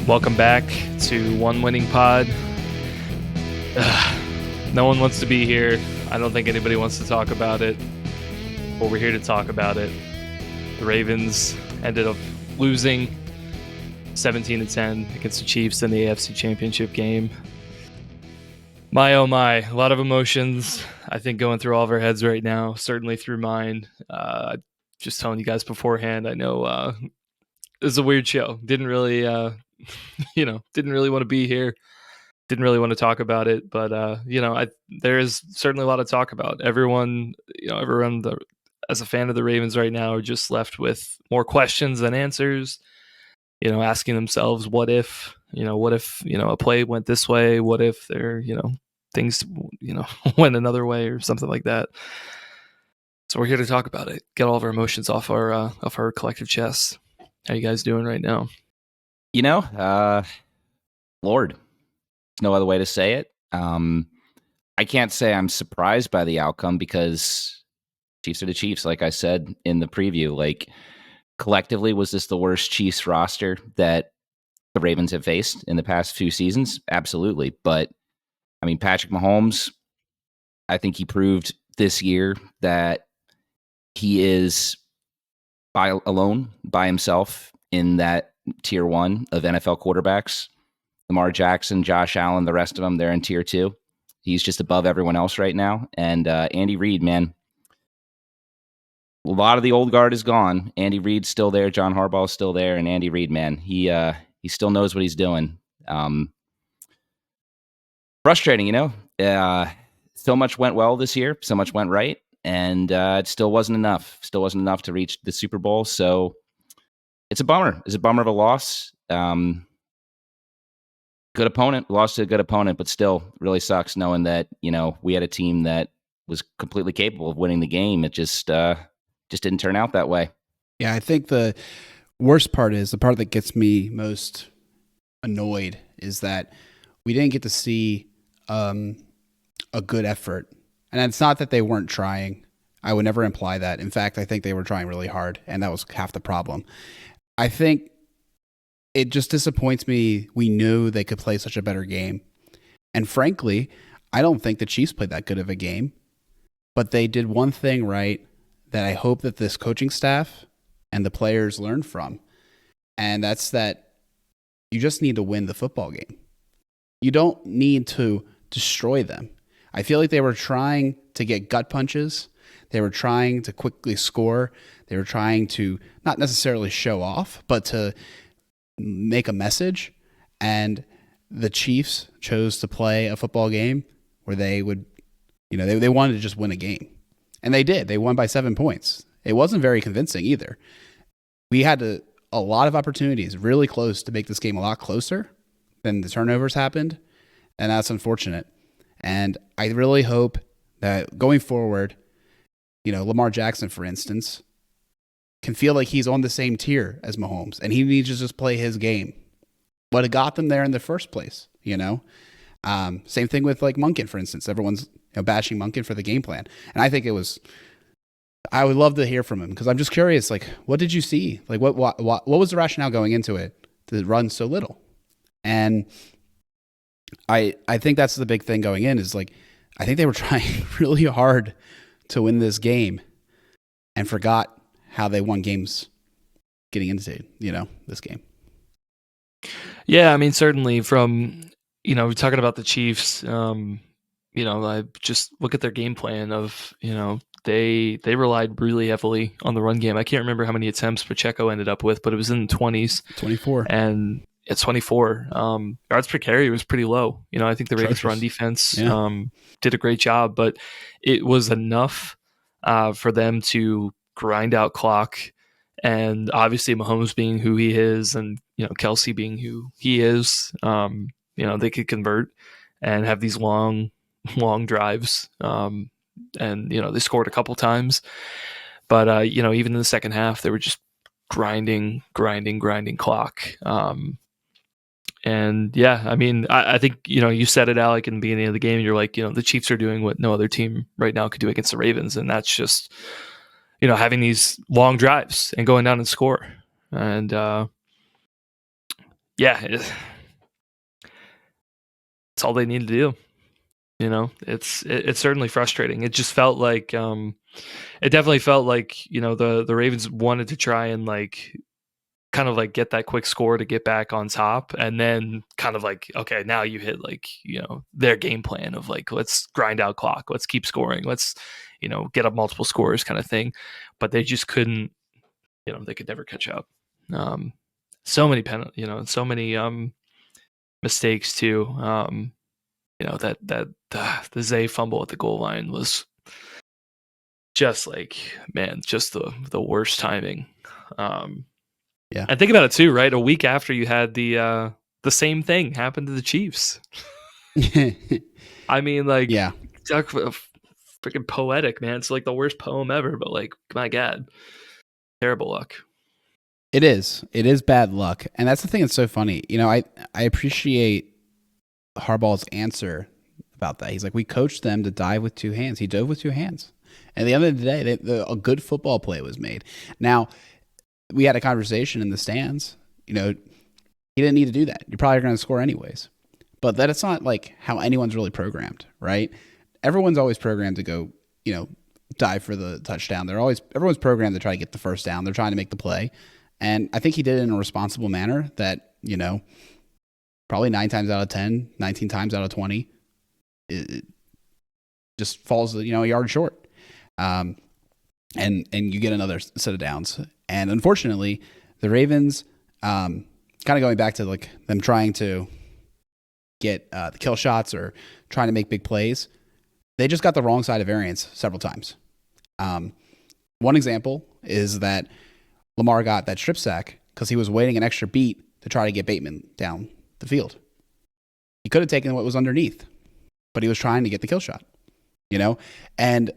Welcome back to One Winning Pod. No one wants to be here. I don't think anybody wants to talk about it, but we're here to talk about it. The Ravens ended up losing 17-10 against the Chiefs in the AFC Championship game. My oh my, a lot of emotions, I think, going through all of our heads right now, certainly through mine. Just telling you guys beforehand, I know it was a weird show. Didn't really didn't really want to be here. Didn't really want to talk about it, but there is certainly a lot to talk about. Everyone as a fan of the Ravens right now are just left with more questions than answers. Asking themselves, what if a play went this way? What if things went another way or something like that? So we're here to talk about it. Get all of our emotions off our collective chests. How you guys doing right now? Lord, there's no other way to say it. I can't say I'm surprised by the outcome because Chiefs are the Chiefs. Like I said in the preview, like collectively, was this the worst Chiefs roster that the Ravens have faced in the past few seasons? Absolutely. But I mean, Patrick Mahomes, I think he proved this year that he is by himself in that tier one of NFL quarterbacks. Lamar Jackson, Josh Allen, the rest of them, they're in tier two. He's just above everyone else right now. And Andy Reid, man, a lot of the old guard is gone. Andy Reid's still there. John Harbaugh's still there. And Andy Reid, man, he still knows what he's doing. Frustrating, so much went well this year. So much went right. And it still wasn't enough. Still wasn't enough to reach the Super Bowl. So it's a bummer. It's a bummer of a loss. Good opponent, lost to a good opponent, but still really sucks knowing that, we had a team that was completely capable of winning the game. It just didn't turn out that way. Yeah, I think the worst part is, the part that gets me most annoyed is that we didn't get to see a good effort. And it's not that they weren't trying. I would never imply that. In fact, I think they were trying really hard, and that was half the problem. I think it just disappoints me. We knew they could play such a better game. And frankly, I don't think the Chiefs played that good of a game. But they did one thing right that I hope that this coaching staff and the players learn from. And that's that you just need to win the football game. You don't need to destroy them. I feel like they were trying to get gut punches. They were trying to quickly score. They were trying to not necessarily show off, but to make a message. And the Chiefs chose to play a football game where they would, they wanted to just win a game. And they did. They won by 7 points. It wasn't very convincing either. We had a lot of opportunities really close to make this game a lot closer than the turnovers happened. And that's unfortunate. And I really hope that going forward, Lamar Jackson, for instance, can feel like he's on the same tier as Mahomes, and he needs to just play his game. What got them there in the first place, Same thing with like Monken, for instance. Everyone's bashing Monken for the game plan, and I think I would love to hear from him because I'm just curious. Like, what did you see? Like, what was the rationale going into it to run so little? And I think that's the big thing going in is like I think they were trying really hard to win this game and forgot how they won games getting into, this game. Yeah, I mean, certainly from, talking about the Chiefs, I just look at their game plan of, they relied really heavily on the run game. I can't remember how many attempts Pacheco ended up with, but it was in the 20s. 24. And it's 24. Yards per carry was pretty low. I think the Ravens run defense did a great job, but it was enough for them to grind out clock. And obviously Mahomes being who he is and, Kelsey being who he is, they could convert and have these long drives. And, they scored a couple times. But, even in the second half, they were just grinding clock. And yeah, I mean, I think, you said it, Alec, in the beginning of the game. You're like, the Chiefs are doing what no other team right now could do against the Ravens. And that's just, having these long drives and going down and score. And yeah, it's all they need to do. You know, it's certainly frustrating. It just felt like it definitely felt like, you know, the Ravens wanted to try and like kind of like get that quick score to get back on top, and then kind of like, okay, now you hit like, you know, their game plan of like, let's grind out clock, let's keep scoring, let's, you know, get up multiple scores kind of thing. But they just couldn't, you know, they could never catch up. So many you know, so many mistakes too. You know, the Zay fumble at the goal line was just like, man, just the worst timing. Yeah. And think about it too, right? A week after you had the same thing happen to the Chiefs. I mean, like, yeah, freaking poetic, man. It's like the worst poem ever, but like, my God, terrible luck. it is. It is bad luck, and that's the thing that's so funny. You know, I appreciate Harbaugh's answer about that. He's like, we coached them to dive with two hands. He dove with two hands. And at the end of the day, a good football play was made. Now, we had a conversation in the stands. You know, he didn't need to do that. You're probably going to score anyways. But that's not like how anyone's really programmed, right? Everyone's always programmed to go, you know, dive for the touchdown. Everyone's programmed to try to get the first down. They're trying to make the play. And I think he did it in a responsible manner that, you know, probably 9 times out of 10, 19 times out of 20, it just falls, you know, a yard short. And you get another set of downs. And unfortunately, the Ravens, kind of going back to like them trying to get the kill shots or trying to make big plays, they just got the wrong side of variance several times. One example is that Lamar got that strip sack because he was waiting an extra beat to try to get Bateman down the field. He could have taken what was underneath, but he was trying to get the kill shot, you know? And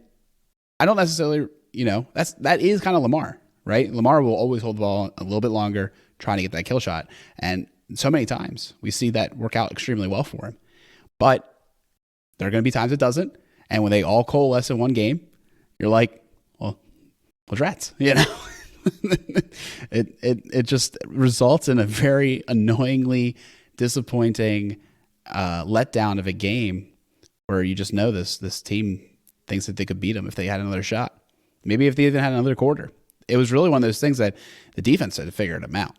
I don't necessarily, you know, that is kind of Lamar, right? Lamar will always hold the ball a little bit longer, trying to get that kill shot. And so many times we see that work out extremely well for him. But there are going to be times it doesn't. And when they all coalesce in one game, you're like, well rats, you know? It just results in a very annoyingly disappointing letdown of a game where you just know this team thinks that they could beat them if they had another shot. Maybe if they even had another quarter. It was really one of those things that the defense had to figure them out.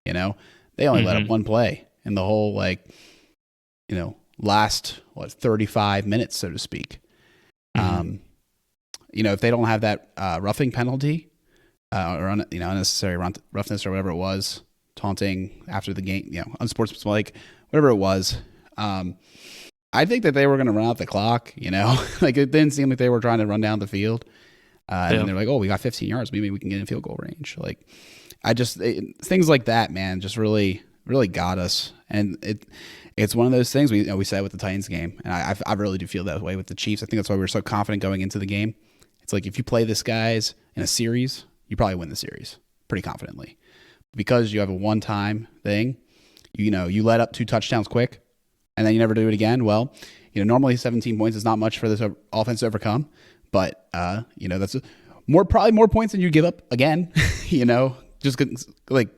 You know, they only let up one play in the whole, like, you know, last 35 minutes, so to speak. You know, if they don't have that roughing penalty or unnecessary roughness or whatever it was, taunting after the game, you know, unsportsmanlike, whatever it was. I think that they were going to run out the clock, you know, like it didn't seem like they were trying to run down the field. And they're like, oh, we got 15 yards. Maybe we can get in field goal range. Like, things like that, man, just really, really got us. And it's one of those things we said with the Titans game. And I really do feel that way with the Chiefs. I think that's why we were so confident going into the game. It's like, if you play this guys in a series, you probably win the series pretty confidently. Because you have a one-time thing, you know, you let up 2 touchdowns quick, and then you never do it again. Well, you know, normally 17 points is not much for this offense to overcome, but you know, that's probably more points than you give up again. You know, just like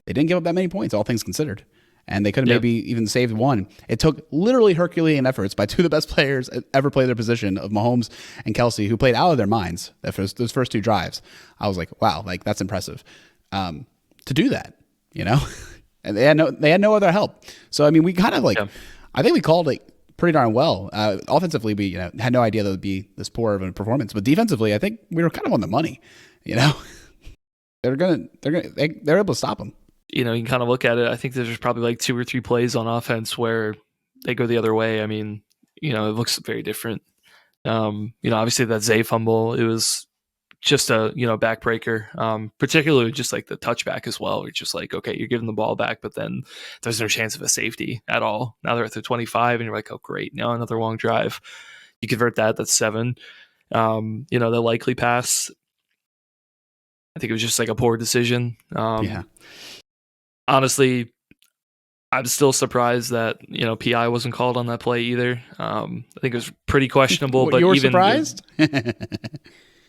they didn't give up that many points, all things considered, and they could have maybe even saved one. It took literally Herculean efforts by 2 of the best players ever played their position, of Mahomes and Kelsey, who played out of their minds those first 2 drives. I was like, wow, like that's impressive to do that, you know. And they had no other help. So I mean, we kind of like, I think we called it pretty darn well. Offensively, we had no idea that would be this poor of a performance, but defensively, I think we were kind of on the money. You know, they're able to stop them. You know, you can kind of look at it. I think there's probably like 2 or 3 plays on offense where they go the other way. I mean, you know, it looks very different. You know, obviously that Zay fumble, it was just a, you know, backbreaker, particularly just like the touchback as well. It's just like, okay, you're giving the ball back, but then there's no chance of a safety at all. Now they're at the 25 and you're like, oh great, now another long drive. You convert that's 7. You know, the likely pass, I think it was just like a poor decision. Honestly, I'm still surprised that, you know, PI wasn't called on that play either. I think it was pretty questionable. But you were even surprised?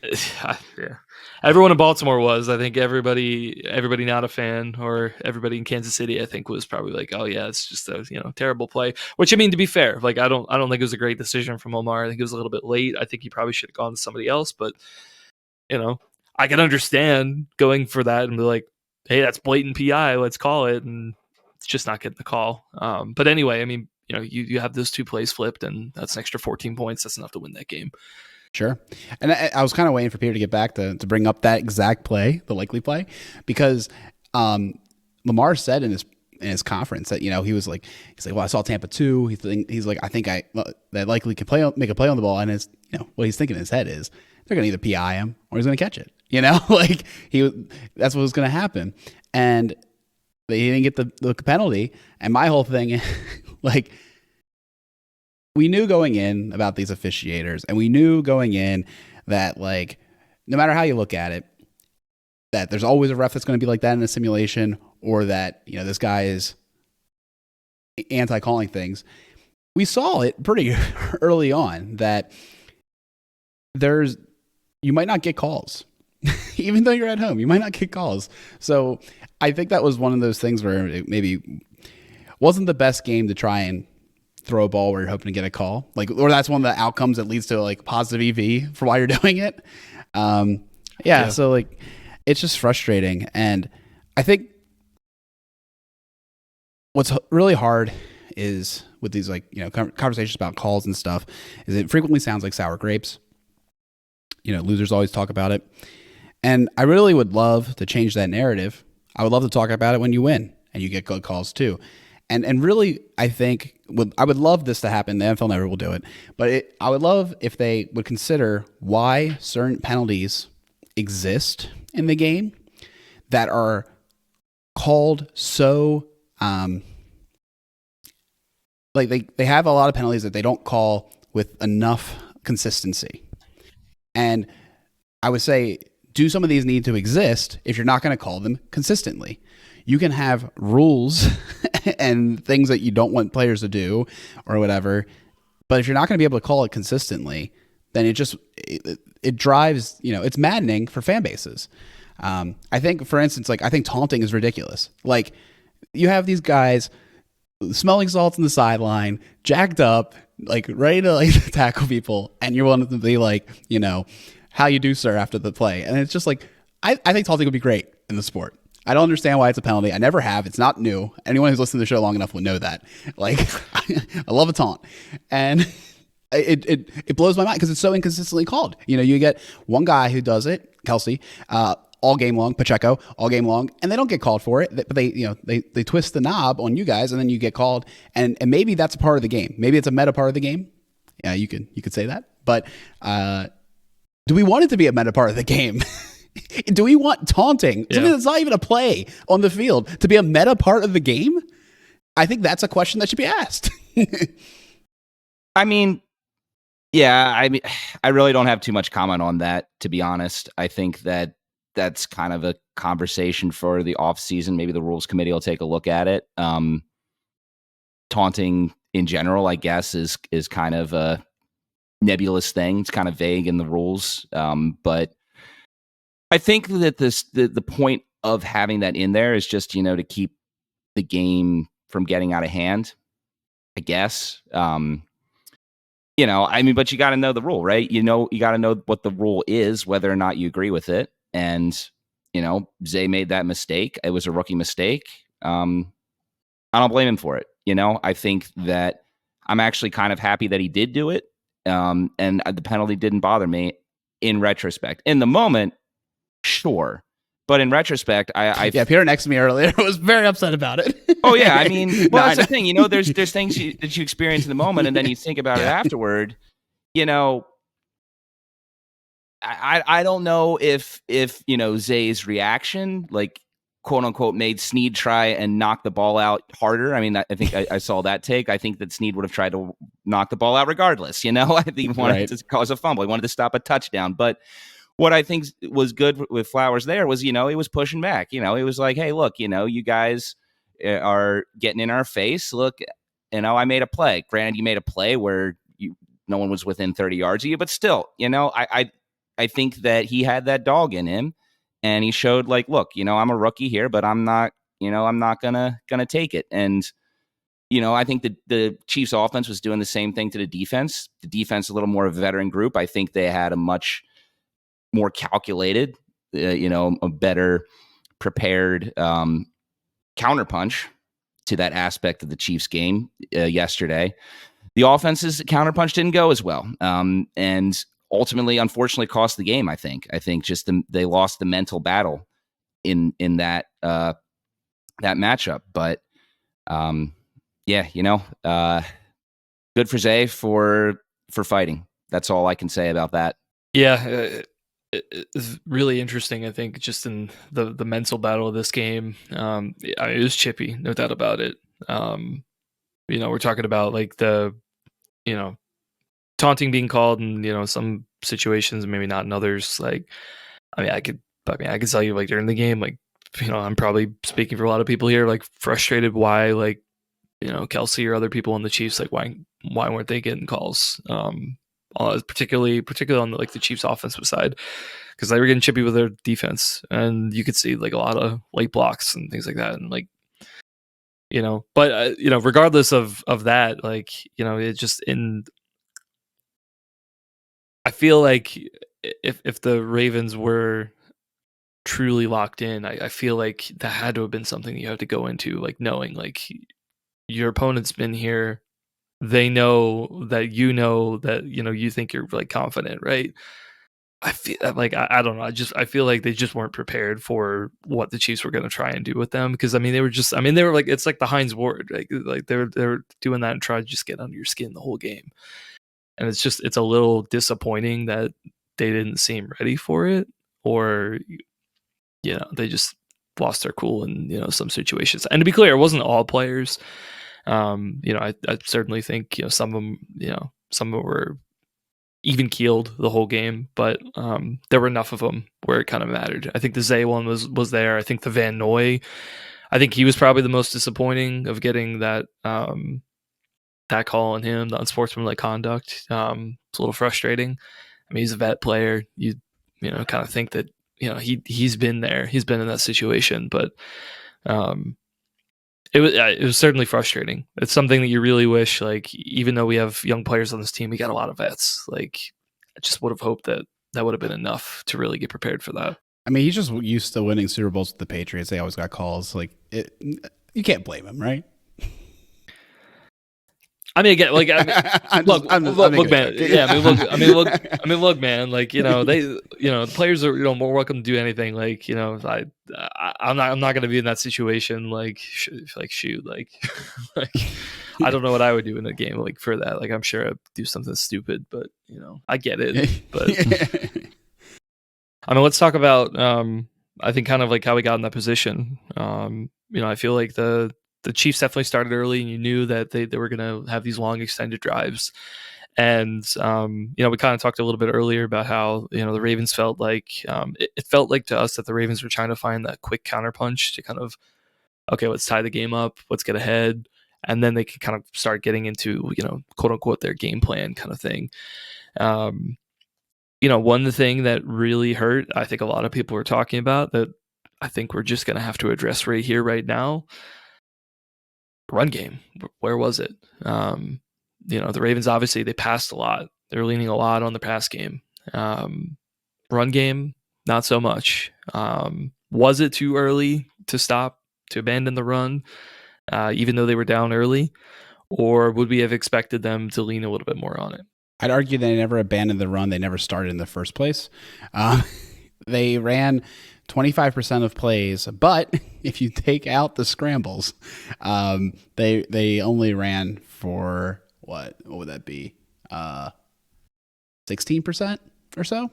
Yeah. Everyone in Baltimore was. I think everybody not a fan, or everybody in Kansas City, I think, was probably like, "Oh yeah, it's just a terrible play." Which, I mean, to be fair, like I don't think it was a great decision from Omar. I think it was a little bit late. I think he probably should have gone to somebody else. But I can understand going for that and be like, "Hey, that's blatant PI. Let's call it." And it's just not getting the call. But anyway, I mean, you have those two plays flipped, and that's an extra 14 points. That's enough to win that game. Sure. And I was kind of waiting for Peter to get back to bring up that exact play, the likely play, because Lamar said in his conference that he's like, well, I saw Tampa 2. He's like, I think that likely can make a play on the ball, and it's what he's thinking in his head is they're gonna either PI him or he's gonna catch it. Like that's what was gonna happen, and he didn't get the penalty. And my whole thing, like, we knew going in about these officiators, and we knew going in that, like, no matter how you look at it, that there's always a ref that's going to be like that in a simulation, or that, this guy is anti-calling things. We saw it pretty early on that you might not get calls. Even though you're at home, you might not get calls. So I think that was one of those things where it maybe wasn't the best game to try and throw a ball where you're hoping to get a call, or that's one of the outcomes that leads to like positive EV for why you're doing it. So like it's just frustrating, and I think what's really hard is with these conversations about calls and stuff is it frequently sounds like sour grapes. Losers always talk about it, and I really would love to change that narrative. I would love to talk about it when you win and you get good calls too. And really, I think I would love this to happen. The NFL never will do it, but I would love if they would consider why certain penalties exist in the game that are called so like they have a lot of penalties that they don't call with enough consistency. And I would say, do some of these need to exist if you're not going to call them consistently? You can have rules and things that you don't want players to do or whatever, but if you're not going to be able to call it consistently, then it drives, it's maddening for fan bases. I think, for instance, I think taunting is ridiculous. Like, you have these guys smelling salts on the sideline, jacked up, ready to tackle people, and you want them to be like, how you do, sir, after the play. And it's just like, I think taunting would be great in the sport. I don't understand why it's a penalty. I never have. It's not new. Anyone who's listened to the show long enough will know that. I love a taunt. And it blows my mind because it's so inconsistently called. You get one guy who does it, Kelsey, all game long, Pacheco, all game long, and they don't get called for it. But they twist the knob on you guys, and then you get called. And maybe that's a part of the game. Maybe it's a meta part of the game. Yeah, you could say that. But do we want it to be a meta part of the game? Do we want taunting, something that's not even a play on the field, to be a meta part of the game? I think that's a question that should be asked. I mean, I really don't have too much comment on that, to be honest. I think that's kind of a conversation for the off season. Maybe the rules committee will take a look at it. Taunting in general, I guess, is kind of a nebulous thing. It's kind of vague in the rules. But I think that the point of having that in there is just, to keep the game from getting out of hand, I guess. But you got to know the rule, right? You got to know what the rule is, whether or not you agree with it. And, Zay made that mistake. It was a rookie mistake. I don't blame him for it. I think that I'm actually kind of happy that he did do it. And the penalty didn't bother me in retrospect. In the moment, sure. But in retrospect, Peter next to me earlier was very upset about it. Oh yeah, I mean, that's the thing. There's things that you experience in the moment, and then you think about it afterward. I don't know if Zay's reaction, like, quote unquote, made Snead try and knock the ball out harder. I mean, I think I saw that take. I think that Snead would have tried to knock the ball out regardless. I think he wanted to cause a fumble. He wanted to stop a touchdown. But what I think was good with Flowers there was, he was pushing back. He was like, hey, look, you guys are getting in our face. Look, I made a play. Granted, you made a play where no one was within 30 yards of you, but still, I think that he had that dog in him, and he showed like, look, I'm a rookie here, but I'm not gonna take it. And I think the Chiefs offense was doing the same thing to the defense. The defense, a little more of a veteran group. I think they had a much more calculated, a better prepared counterpunch to that aspect of the Chiefs game yesterday. The offense's counterpunch didn't go as well, and ultimately, unfortunately, cost the game. I think just they lost the mental battle in that matchup. But good for Zay for fighting. That's all I can say about that. Yeah, it's really interesting. I think just in the mental battle of this game, it was chippy, no doubt about it. We're talking about like the taunting being called in some situations, maybe not in others. Like, I could tell you, like, during the game, like, I'm probably speaking for a lot of people here, like, frustrated why, like, Kelsey or other people on the Chiefs, like, why weren't they getting calls? Particularly on the Chiefs offensive side, because they were getting chippy with their defense, and you could see like a lot of late blocks and things like that, and like but regardless of that, like it just I feel like if the Ravens were truly locked in, I feel like that had to have been something you have to go into, like, knowing like your opponent's been here. They know that you think you're like confident, right? I feel like I don't know. I feel like they just weren't prepared for what the Chiefs were going to try and do with them, because they were like, it's like the Heinz Ward, like they were doing that and trying to just get under your skin the whole game, and it's a little disappointing that they didn't seem ready for it, or they just lost their cool in some situations. And to be clear, it wasn't all players. I certainly think some of them were even keeled the whole game, but there were enough of them where it kind of mattered. I think the Zay one was there. I think the Van Noy, I think he was probably the most disappointing of getting that that call on him, the unsportsmanlike conduct. It's a little frustrating. He's a vet player. You kind of think that he's been there, he's been in that situation, but it was certainly frustrating. It's something that you really wish, like, even though we have young players on this team, we got a lot of vets. Like, I just would have hoped that would have been enough to really get prepared for that. He's just used to winning Super Bowls with the Patriots. They always got calls. Like, you can't blame him, right? Again, like, look, man. Yeah, look, man. Like, the players are more welcome to do anything. Like, I'm not going to be in that situation. Like, shoot, like, like, I don't know what I would do in a game like for that. Like, I'm sure I'd do something stupid, but I get it. But let's talk about I think kind of like how we got in that position. I feel like the Chiefs definitely started early, and you knew that they were going to have these long extended drives. And, we kind of talked a little bit earlier about how, the Ravens felt like, it felt like to us that the Ravens were trying to find that quick counterpunch to kind of, okay, let's tie the game up, let's get ahead. And then they can kind of start getting into, quote unquote, their game plan kind of thing. One thing that really hurt, I think a lot of people were talking about, that I think we're just going to have to address right here, right now. Run game. Where was it? The Ravens, obviously, they passed a lot. They're leaning a lot on the pass game. Run game, not so much. Was it too early to abandon the run, even though they were down early? Or would we have expected them to lean a little bit more on it? I'd argue they never abandoned the run. They never started in the first place. They ran 25% of plays, but if you take out the scrambles, they only ran for what would that be? 16% or so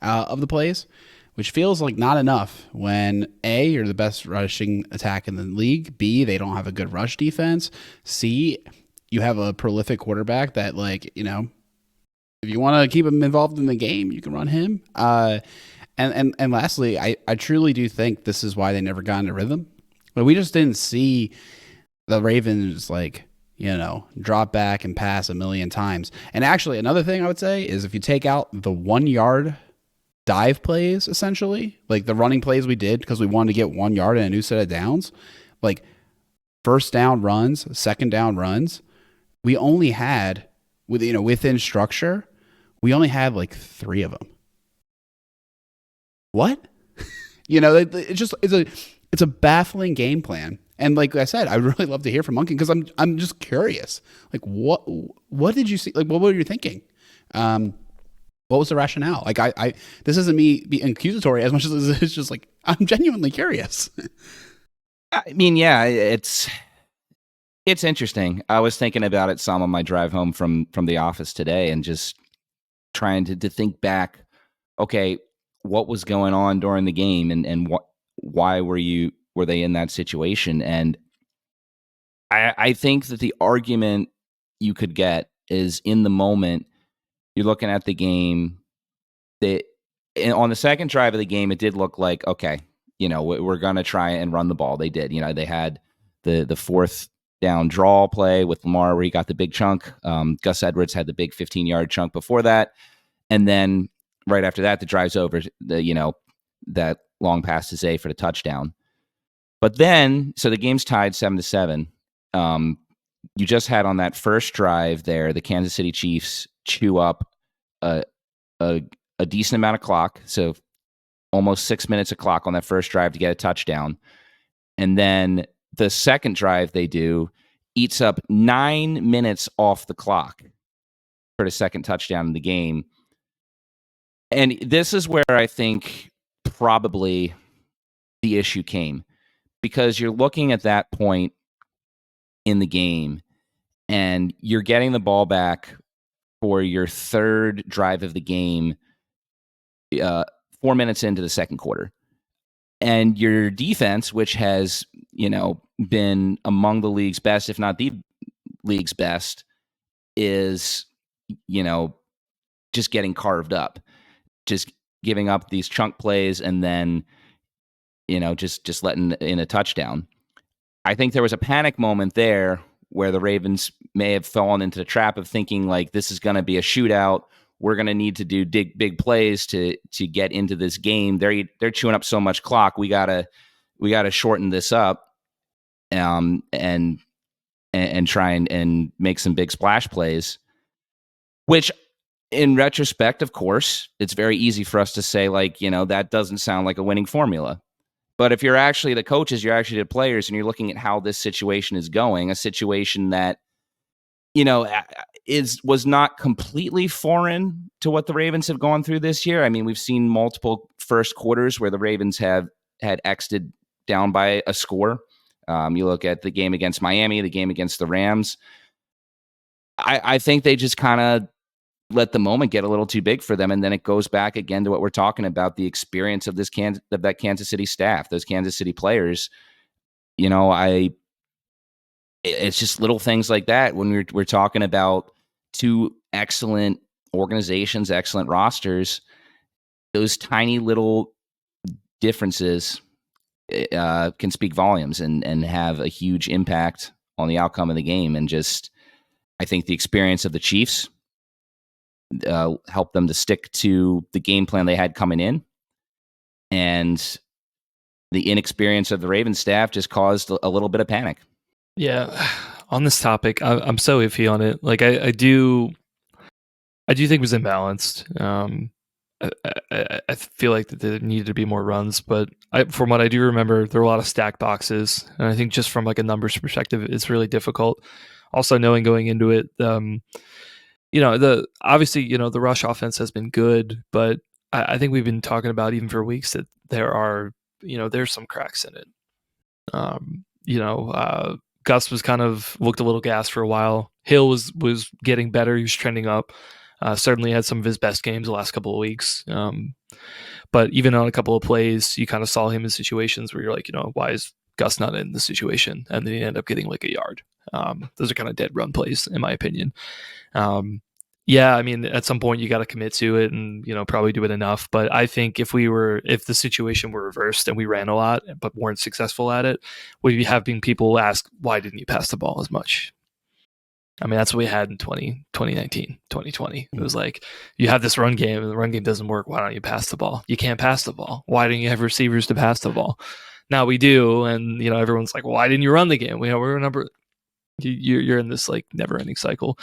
of the plays, which feels like not enough when A, you're the best rushing attack in the league. B, they don't have a good rush defense. C, you have a prolific quarterback that, like, if you want to keep him involved in the game, you can run him. And lastly, I truly do think this is why they never got into rhythm. But we just didn't see the Ravens, like, drop back and pass a million times. And actually, another thing I would say is if you take out the 1 yard dive plays, essentially, like the running plays we did because we wanted to get 1 yard and a new set of downs, like first down runs, second down runs, we only had within structure, we only had like 3 of them. What? It's a baffling game plan. And like I said, I'd really love to hear from Monkey because I'm just curious. Like what did you see? Like what were you thinking? What was the rationale? Like I this isn't me being accusatory as much as it's just like I'm genuinely curious. I mean, yeah, it's interesting. I was thinking about it some on my drive home from the office today and just trying to think back, okay, what was going on during the game and why were they in that situation? And I think that the argument you could get is in the moment you're looking at the game that on the second drive of the game, it did look like, okay, we're going to try and run the ball. They did, they had the fourth down draw play with Lamar where he got the big chunk. Gus Edwards had the big 15-yard chunk before that. And then right after that, the drive's over, that long pass to Zay for the touchdown. But then, so the game's tied 7-7. You just had on that first drive there, the Kansas City Chiefs chew up a decent amount of clock. So almost 6 minutes of clock on that first drive to get a touchdown. And then the second drive they do eats up 9 minutes off the clock for the second touchdown in the game. And this is where I think probably the issue came, because you're looking at that point in the game and you're getting the ball back for your third drive of the game 4 minutes into the second quarter. And your defense, which has, been among the league's best, if not the league's best, is, just getting carved up, just giving up these chunk plays and then, just letting in a touchdown. I think there was a panic moment there where the Ravens may have fallen into the trap of thinking like this is going to be a shootout. We're going to need to do big plays to get into this game. They're chewing up so much clock. We gotta shorten this up, and try and make some big splash plays. Which, in retrospect, of course, it's very easy for us to say like, that doesn't sound like a winning formula. But if you're actually the coaches, you're actually the players, and you're looking at how this situation is going, a situation that was not completely foreign to what the Ravens have gone through this year. I mean, we've seen multiple first quarters where the Ravens have had exited down by a score. You look at the game against Miami, the game against the Rams. I think they just kind of let the moment get a little too big for them, and then it goes back again to what we're talking about, the experience of that Kansas City staff, those Kansas City players. It's just little things like that when we're talking about two excellent organizations, excellent rosters. Those tiny little differences can speak volumes and have a huge impact on the outcome of the game. And just, I think the experience of the Chiefs helped them to stick to the game plan they had coming in, and the inexperience of the Ravens staff just caused a little bit of panic. Yeah, on this topic, I'm so iffy on it. Like I do think it was imbalanced. I feel like that there needed to be more runs, but from what I do remember, there were a lot of stacked boxes, and I think just from like a numbers perspective, it's really difficult. Also, knowing going into it, obviously the rush offense has been good, but I think we've been talking about even for weeks that there's some cracks in it. Gus was kind of looked a little gassed for a while. Hill was getting better. He was trending up. Certainly had some of his best games the last couple of weeks. But even on a couple of plays, you kind of saw him in situations where you're like, why is Gus not in the situation? And then he ended up getting like a yard. Those are kind of dead run plays, in my opinion. Yeah, I mean, at some point you got to commit to it and, probably do it enough. But I think if the situation were reversed and we ran a lot but weren't successful at it, we'd be having people ask, why didn't you pass the ball as much? I mean, that's what we had in 2019, 2020. It was like, you have this run game, and the run game doesn't work. Why don't you pass the ball? You can't pass the ball. Why don't you have receivers to pass the ball? Now we do, and everyone's like, well, why didn't you run the game? We're number. You're in this like never-ending cycle.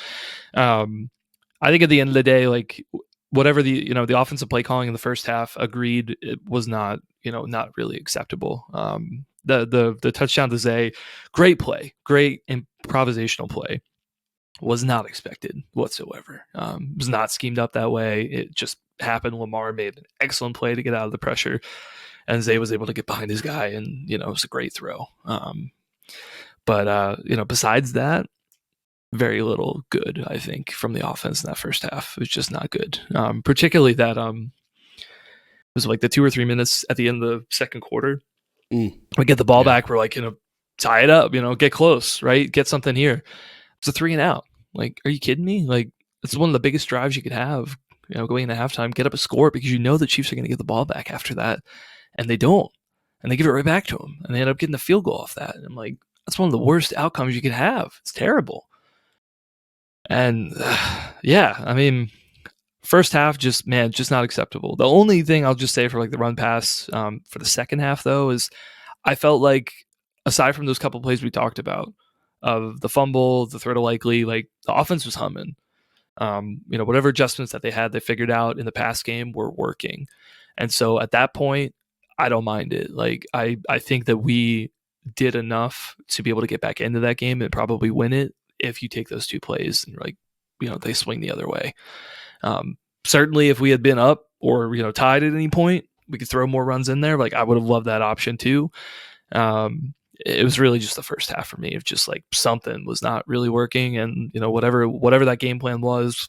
I think at the end of the day, like whatever the offensive play calling in the first half, agreed, it was not not really acceptable. The touchdown to Zay, great play, great improvisational play, was not expected whatsoever. Was not schemed up that way. It just happened. Lamar made an excellent play to get out of the pressure, and Zay was able to get behind his guy, and it was a great throw. But besides that, very little good, I think, from the offense in that first half. It was just not good. Particularly that it was like the 2 or 3 minutes at the end of the second quarter. We get the ball back. We're like, tie it up, get close, right? Get something here. It's a 3 and out. Like, are you kidding me? Like, it's one of the biggest drives you could have, going into halftime, get up a score, because the Chiefs are going to get the ball back after that. And they don't. And they give it right back to them. And they end up getting the field goal off that. And I'm like, that's one of the worst outcomes you could have. It's terrible. And I mean, first half, just not acceptable. The only thing I'll just say for like the run pass for the second half, though, is I felt like, aside from those couple plays we talked about, of the fumble, the throw to Likely, like the offense was humming. Whatever adjustments that they had, they figured out in the pass game were working. And so at that point, I don't mind it. Like, I think that we did enough to be able to get back into that game and probably win it if you take those 2 plays and they swing the other way. Certainly if we had been up or, tied at any point, we could throw more runs in there. Like, I would have loved that option too. It was really just the first half for me of just like something was not really working, and whatever that game plan was,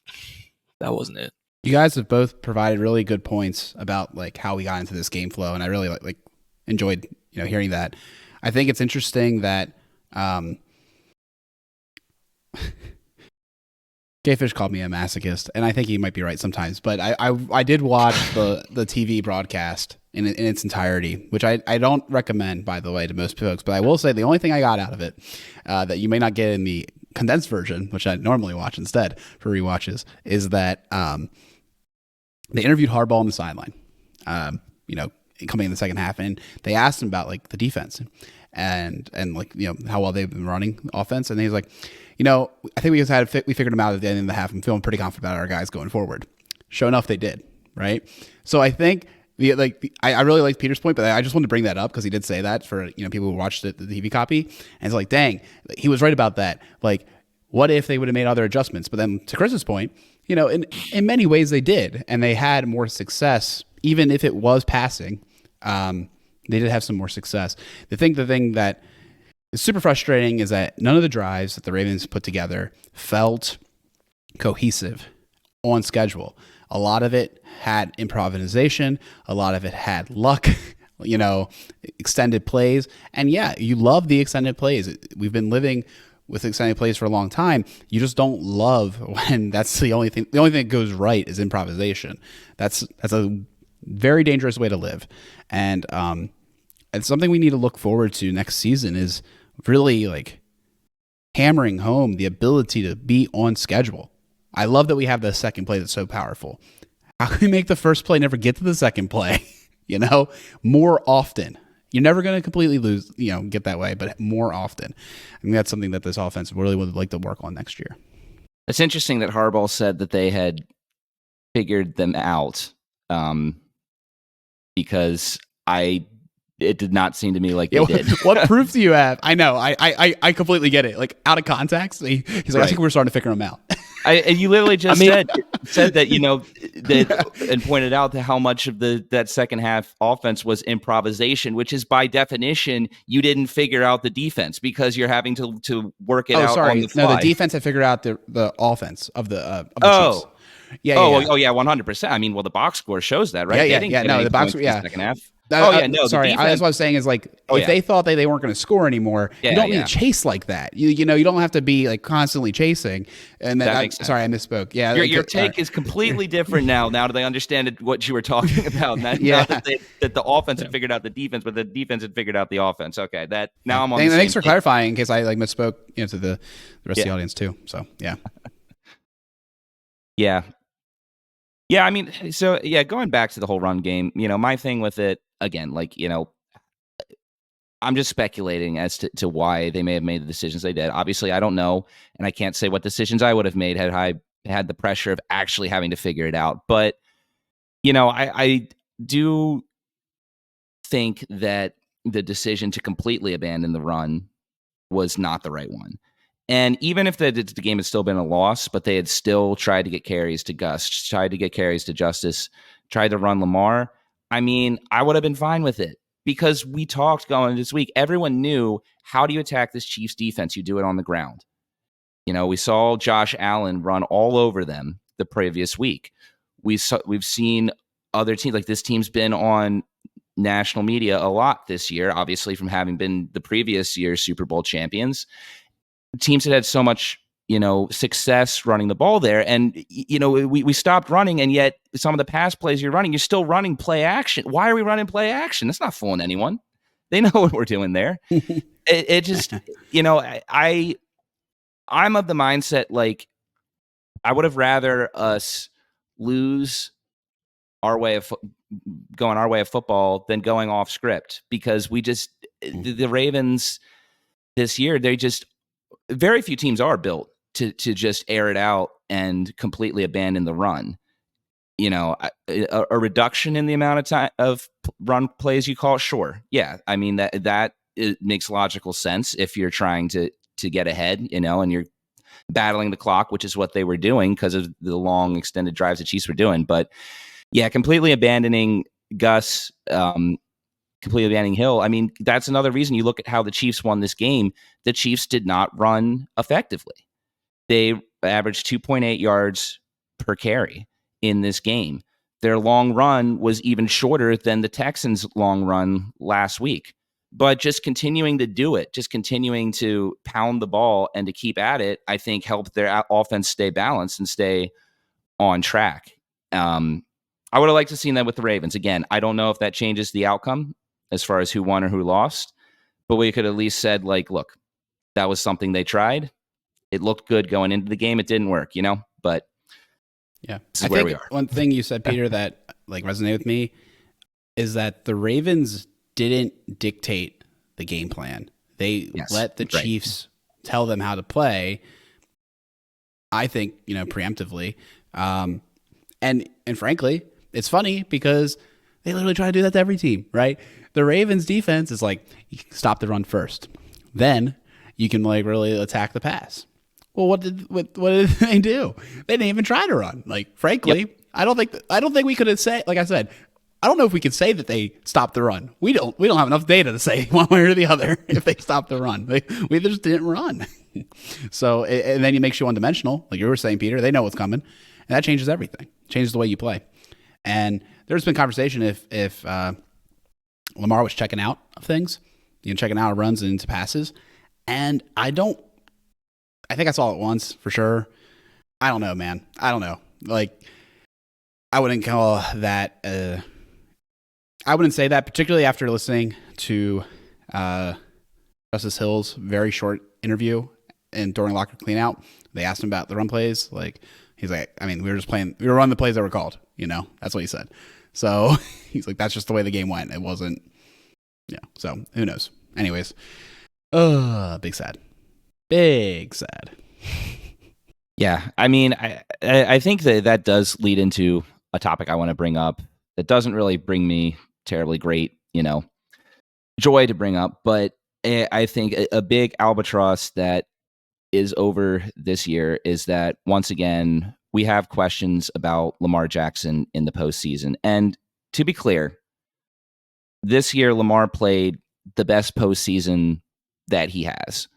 that wasn't it. You guys have both provided really good points about like how we got into this game flow, and I really like enjoyed hearing that. I think it's interesting that Gayfish called me a masochist, and I think he might be right sometimes. But I did watch the TV broadcast in its entirety, which I don't recommend, by the way, to most folks. But I will say the only thing I got out of it that you may not get in the condensed version, which I normally watch instead for rewatches, is that they interviewed Harbaugh on the sideline, coming in the second half, and they asked him about like the defense and like how well they've been running offense, and he's like, I think we figured them out at the end of the half. I'm feeling pretty confident about our guys going forward. Sure enough, they did, right? So I think I really liked Peter's point, but I just wanted to bring that up because he did say that for people who watched the TV copy, and it's like, dang, he was right about that. Like, what if they would have made other adjustments? But then to Chris's point, in many ways they did, and they had more success, even if it was passing. They did have some more success. The thing that is super frustrating is that none of the drives that the Ravens put together felt cohesive on schedule. A lot of it had improvisation. A lot of it had luck, extended plays. And yeah, you love the extended plays. We've been living with extended plays for a long time. You just don't love when that's the only thing. The only thing that goes right is improvisation. That's a very dangerous way to live. And it's something we need to look forward to next season, is really like hammering home the ability to be on schedule. I love that we have the second play that's so powerful. How can we make the first play never get to the second play? More often. You're never going to completely lose, get that way, but more often. I think that's something that this offense really would like to work on next year. It's interesting that Harbaugh said that they had figured them out, because it did not seem to me like they did. What proof do you have? I know. I completely get it. Like, out of context, he's like, right. I think we're starting to figure them out. And you literally just said that, and pointed out how much of that second half offense was improvisation, which is by definition, you didn't figure out the defense because you're having to work it out on the fly. No, the defense had figured out the offense of the Chiefs. Yeah, 100%. I mean, the box score shows that, right? Yeah. No, the box score, yeah. Second half. Sorry, that's what I was saying is like if they thought they weren't going to score anymore, you don't need to chase like that. You know, you don't have to be like constantly chasing. And then I misspoke. Yeah, your take is completely different now. Now that they understand what you were talking about. Not that the offense had figured out the defense, but the defense had figured out the offense. Okay, that now I'm on. Thanks for clarifying in case I like misspoke, you know, to the rest of the audience too. So yeah. Yeah, I mean, so going back to the whole run game, you know, my thing with it again, like, you know, I'm just speculating as to why they may have made the decisions they did. Obviously, I don't know, and I can't say what decisions I would have made had I had the pressure of actually having to figure it out. But, you know, I do think that the decision to completely abandon the run was not the right one. And even if the game had still been a loss, but they had still tried to get carries to Gus, tried to get carries to Justice, tried to run Lamar, I mean, I would have been fine with it because we talked going this week. Everyone knew, how do you attack this Chiefs defense? You do it on the ground. You know, we saw Josh Allen run all over them the previous week. We've seen other teams, like this team's been on national media a lot this year, obviously from having been the previous year's Super Bowl champions. Teams that had so much, you know, success running the ball there. And, you know, we stopped running, and yet some of the pass plays you're running, you're still running play action. Why are we running play action? That's not fooling anyone. They know what we're doing there. it just, you know, I'm of the mindset, like, I would have rather us lose our way of going our way of football than going off script, because we just, the Ravens this year, they just, very few teams are built to just air it out and completely abandon the run. You know, a reduction in the amount of time of run plays you call, sure. Yeah. I mean, that it makes logical sense if you're trying to get ahead, you know, and you're battling the clock, which is what they were doing because of the long extended drives the Chiefs were doing. But yeah, completely abandoning Gus, completely abandoning Hill. I mean, that's another reason you look at how the Chiefs won this game. The Chiefs did not run effectively. They averaged 2.8 yards per carry in this game. Their long run was even shorter than the Texans' long run last week. But just continuing to do it, just continuing to pound the ball and to keep at it, I think helped their offense stay balanced and stay on track. I would have liked to seen that with the Ravens. Again, I don't know if that changes the outcome as far as who won or who lost, but we could at least said, like, look, that was something they tried. It looked good going into the game. It didn't work, you know, but yeah, I think we are. One thing you said, Peter, that like resonated with me is that the Ravens didn't dictate the game plan. They let the Chiefs tell them how to play. I think, you know, preemptively. And frankly, it's funny because they literally try to do that to every team, right? The Ravens defense is like, you can stop the run first. Then you can like really attack the pass. Well, what did they do? They didn't even try to run. Like, frankly, I don't think we could have said, like I said, I don't know if we could say that they stopped the run. We don't have enough data to say one way or the other if they stopped the run. We just didn't run. So, and then it makes you one-dimensional. Like you were saying, Peter, they know what's coming. And that changes everything. Changes the way you play. And there's been conversation if Lamar was checking out of things, you know, checking out of runs into passes. And I think I saw it once for sure. I don't know, man. I don't know. Like, I wouldn't call that, I wouldn't say that, particularly after listening to Justice Hill's very short interview and during locker cleanout. They asked him about the run plays. Like, he's like, I mean, we were running the plays that were called, you know, that's what he said. So he's like, that's just the way the game went. It wasn't, yeah. So who knows? Anyways, big sad. Yeah. I mean, I think that does lead into a topic I want to bring up that doesn't really bring me terribly great, you know, joy to bring up, but I think a big albatross that is over this year is that once again, we have questions about Lamar Jackson in the postseason. And to be clear, this year, Lamar played the best postseason that he has.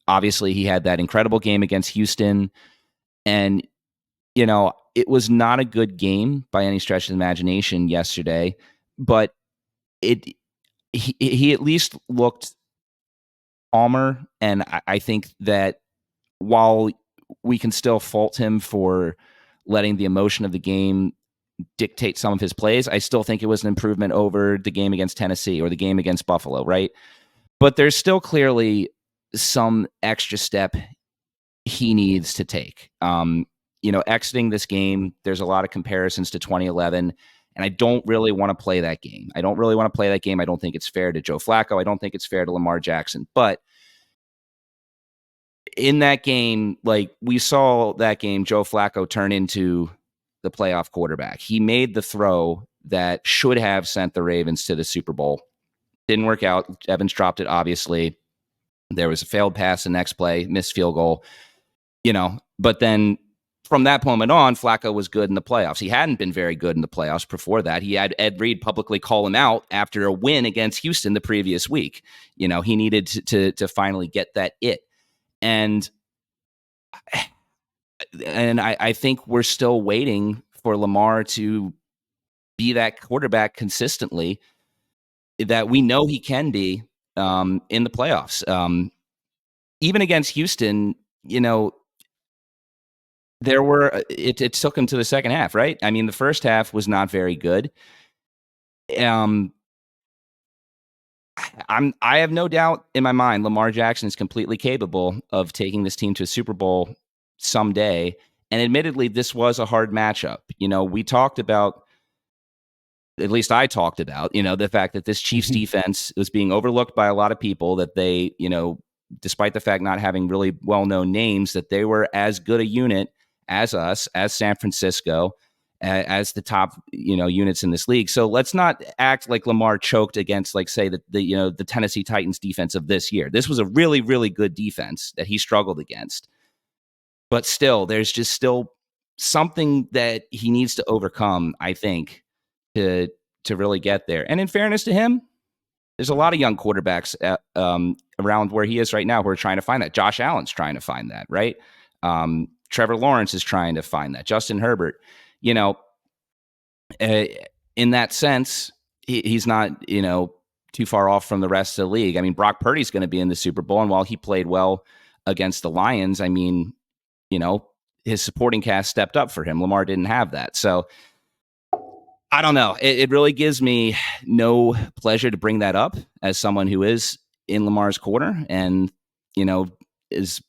Obviously, he had that incredible game against Houston. And, you know, it was not a good game by any stretch of the imagination yesterday. But he at least looked calmer, and I think that while we can still fault him for letting the emotion of the game dictate some of his plays, I still think it was an improvement over the game against Tennessee or the game against Buffalo, right? But there's still clearly some extra step he needs to take. Exiting this game, there's a lot of comparisons to 2011, and I don't really want to play that game. I don't think it's fair to Joe Flacco. I don't think it's fair to Lamar Jackson. But in that game, like we saw that game, Joe Flacco turn into the playoff quarterback. He made the throw that should have sent the Ravens to the Super Bowl. Didn't work out. Evans dropped it, obviously. There was a failed pass the next play, missed field goal. But then from that moment on, Flacco was good in the playoffs. He hadn't been very good in the playoffs before that. He had Ed Reed publicly call him out after a win against Houston the previous week. He needed to finally get that it. And I think we're still waiting for Lamar to be that quarterback consistently that we know he can be in the playoffs. Even against Houston, there were it took him to the second half, right? I mean, the first half was not very good. I have no doubt in my mind Lamar Jackson is completely capable of taking this team to a Super Bowl someday. And admittedly, this was a hard matchup. We talked about, at least I talked about, the fact that this Chiefs defense was being overlooked by a lot of people, that they, despite the fact not having really well-known names, that they were as good a unit as us, as San Francisco, as the top, units in this league. So let's not act like Lamar choked against, like, say, the Tennessee Titans defense of this year. This was a really, really good defense that he struggled against. But still, there's just still something that he needs to overcome, I think, to really get there. And in fairness to him, there's a lot of young quarterbacks around where he is right now who are trying to find that. Josh Allen's trying to find that, right? Trevor Lawrence is trying to find that. Justin Herbert, in that sense, he's not, too far off from the rest of the league. I mean, Brock Purdy's going to be in the Super Bowl, and while he played well against the Lions, I mean, his supporting cast stepped up for him. Lamar didn't have that. So I don't know. It really gives me no pleasure to bring that up as someone who is in Lamar's corner and, is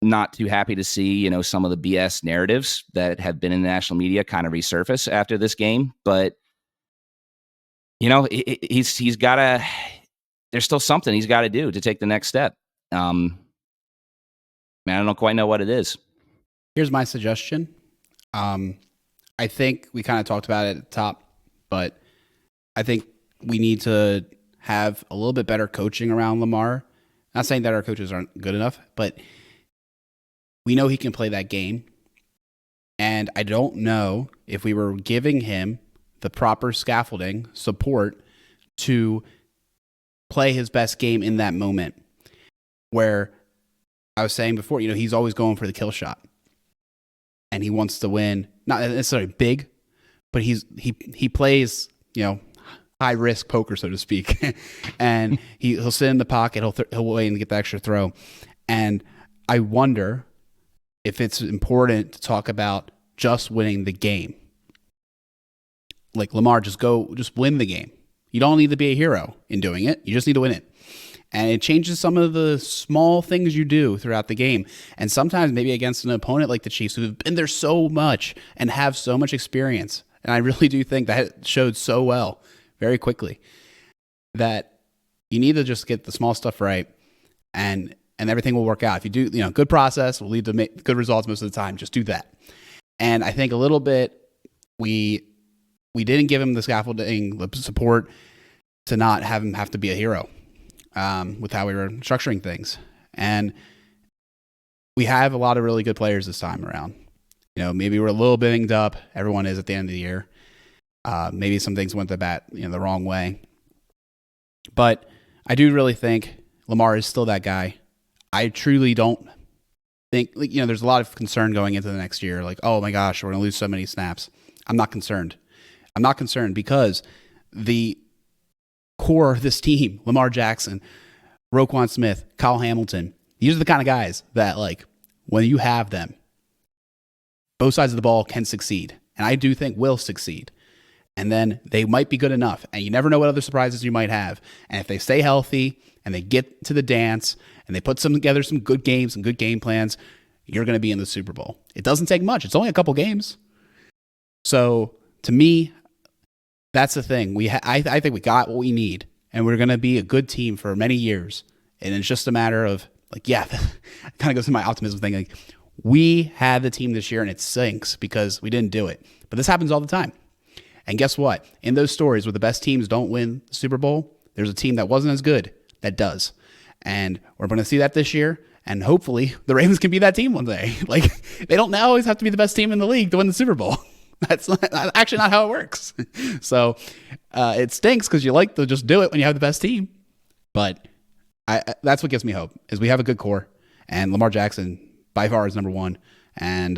not too happy to see, some of the BS narratives that have been in the national media kind of resurface after this game. But, he's got to, there's still something he's got to do to take the next step. I don't quite know what it is. Here's my suggestion. I think we kind of talked about it at the top, but I think we need to have a little bit better coaching around Lamar. Not saying that our coaches aren't good enough, but we know he can play that game. And I don't know if we were giving him the proper scaffolding support to play his best game in that moment, where I was saying before, he's always going for the kill shot. And he wants to win, not necessarily big, but he plays, high risk poker, so to speak. And he'll sit in the pocket, he'll wait and get the extra throw. And I wonder if it's important to talk about just winning the game. Like Lamar, just win the game. You don't need to be a hero in doing it. You just need to win it. And it changes some of the small things you do throughout the game. And sometimes maybe against an opponent like the Chiefs, who've been there so much and have so much experience. And I really do think that showed so well very quickly that you need to just get the small stuff right and everything will work out. If you do, good process will lead to good results most of the time. Just do that. And I think a little bit we didn't give him the scaffolding, the support to not have him have to be a hero. With how we were structuring things. And we have a lot of really good players this time around. Maybe we're a little bit banged up. Everyone is at the end of the year. Maybe some things went the wrong way. But I do really think Lamar is still that guy. I truly don't think, there's a lot of concern going into the next year. Like, oh my gosh, we're going to lose so many snaps. I'm not concerned. I'm not concerned because the core of this team, Lamar Jackson, Roquan Smith, Kyle Hamilton, these are the kind of guys that, like, when you have them, both sides of the ball can succeed. And I do think will succeed. And then they might be good enough. And you never know what other surprises you might have. And if they stay healthy and they get to the dance and they put together some good games and good game plans, you're going to be in the Super Bowl. It doesn't take much. It's only a couple games. So to me, that's the thing. I think we got what we need. And we're going to be a good team for many years. And it's just a matter of, like, yeah, it kind of goes to my optimism thing. Like, we had the team this year and it sinks because we didn't do it. But this happens all the time. And guess what? In those stories where the best teams don't win the Super Bowl, there's a team that wasn't as good that does. And we're going to see that this year. And hopefully the Ravens can be that team one day. Like, they don't now always have to be the best team in the league to win the Super Bowl. That's actually not how it works. So it stinks because you like to just do it when you have the best team. But that's what gives me hope, is we have a good core. And Lamar Jackson, by far, is number one. And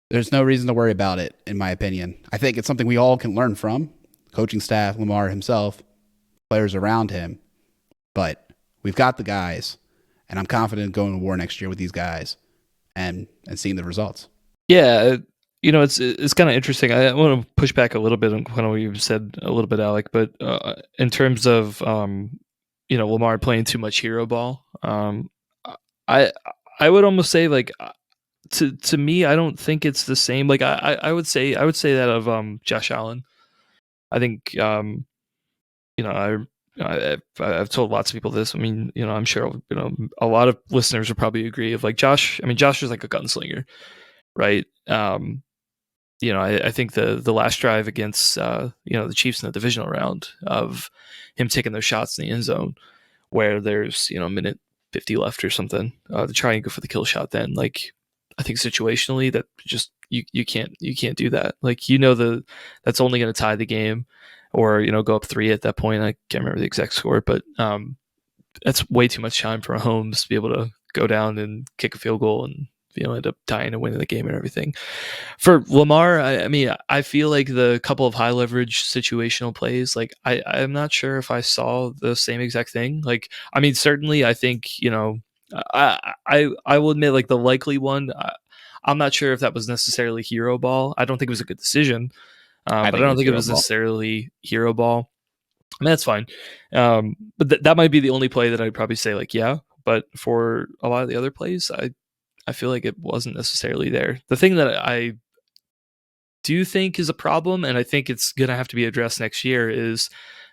there's no reason to worry about it, in my opinion. I think it's something we all can learn from. Coaching staff, Lamar himself, players around him. But we've got the guys. And I'm confident going to war next year with these guys and seeing the results. Yeah, it's kind of interesting. I want to push back a little bit on kind of what you said a little bit, Alec. But in terms of Lamar playing too much hero ball, I would almost say, like, to me, I don't think it's the same. Like, I would say that of Josh Allen. I think I've told lots of people this. I mean, I'm sure a lot of listeners would probably agree. Of, like, Josh. I mean, Josh is like a gunslinger, right? I think the last drive against the Chiefs in the divisional round, of him taking those shots in the end zone, where there's a minute 50 left or something, to try and go for the kill shot. Then, like, I think situationally that just you can't do that. Like, that's only going to tie the game, or go up 3 at that point. I can't remember the exact score, but that's way too much time for Mahomes to be able to go down and kick a field goal and end up tying and winning the game and everything. For Lamar, I mean, I feel like the couple of high leverage situational plays, like, I'm not sure if I saw the same exact thing. Like, I mean, certainly I think, I will admit, like, the likely one, I'm not sure if that was necessarily hero ball. I don't think it was a good decision, but I don't think it was necessarily hero ball. I mean, that's fine. But that might be the only play that I'd probably say, like, yeah. But for a lot of the other plays, I feel like it wasn't necessarily there. The thing that I do think is a problem, and I think it's going to have to be addressed next year, is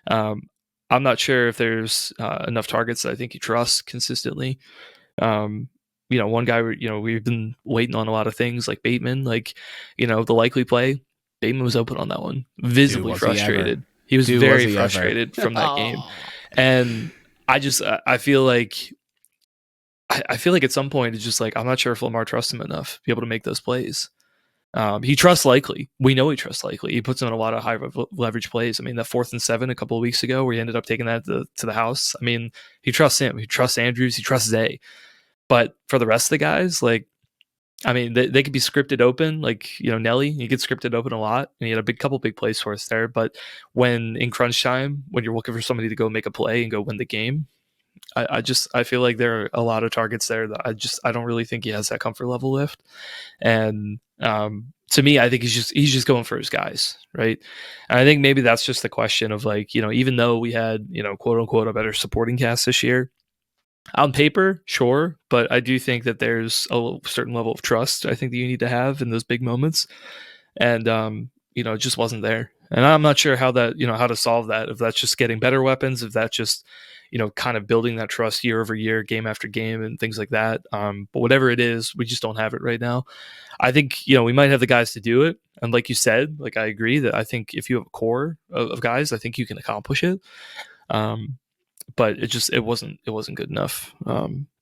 I'm not sure if there's enough targets that I think he trusts consistently. One guy, we've been waiting on a lot of things, like Bateman, like, the likely play, Bateman was open on that one, visibly frustrated. He was very frustrated from that game. And I feel like at some point it's just like, I'm not sure if Lamar trusts him enough to be able to make those plays. He trusts Likely. We know he trusts Likely. He puts him in a lot of high leverage plays. I mean, that 4th and 7 a couple of weeks ago where he ended up taking that to the house. I mean, he trusts him. He trusts Andrews. He trusts Zay. But for the rest of the guys, like, I mean, they could be scripted open. Like, Nelly, he gets scripted open a lot, and he had a couple big plays for us there. But when in crunch time, when you're looking for somebody to go make a play and go win the game, I feel like there are a lot of targets there that I don't really think he has that comfort level lift. And to me, I think he's just going for his guys, right? And I think maybe that's just the question of, like, even though we had, quote unquote, a better supporting cast this year, on paper, sure, but I do think that there's a certain level of trust I think that you need to have in those big moments, and it just wasn't there. And I'm not sure how to solve that. If that's just getting better weapons, if that's just kind of building that trust year over year, game after game, and things like that. But whatever it is, we just don't have it right now. I think we might have the guys to do it, and like you said, like, I agree that I think if you have a core of guys, I think you can accomplish it. But it wasn't good enough.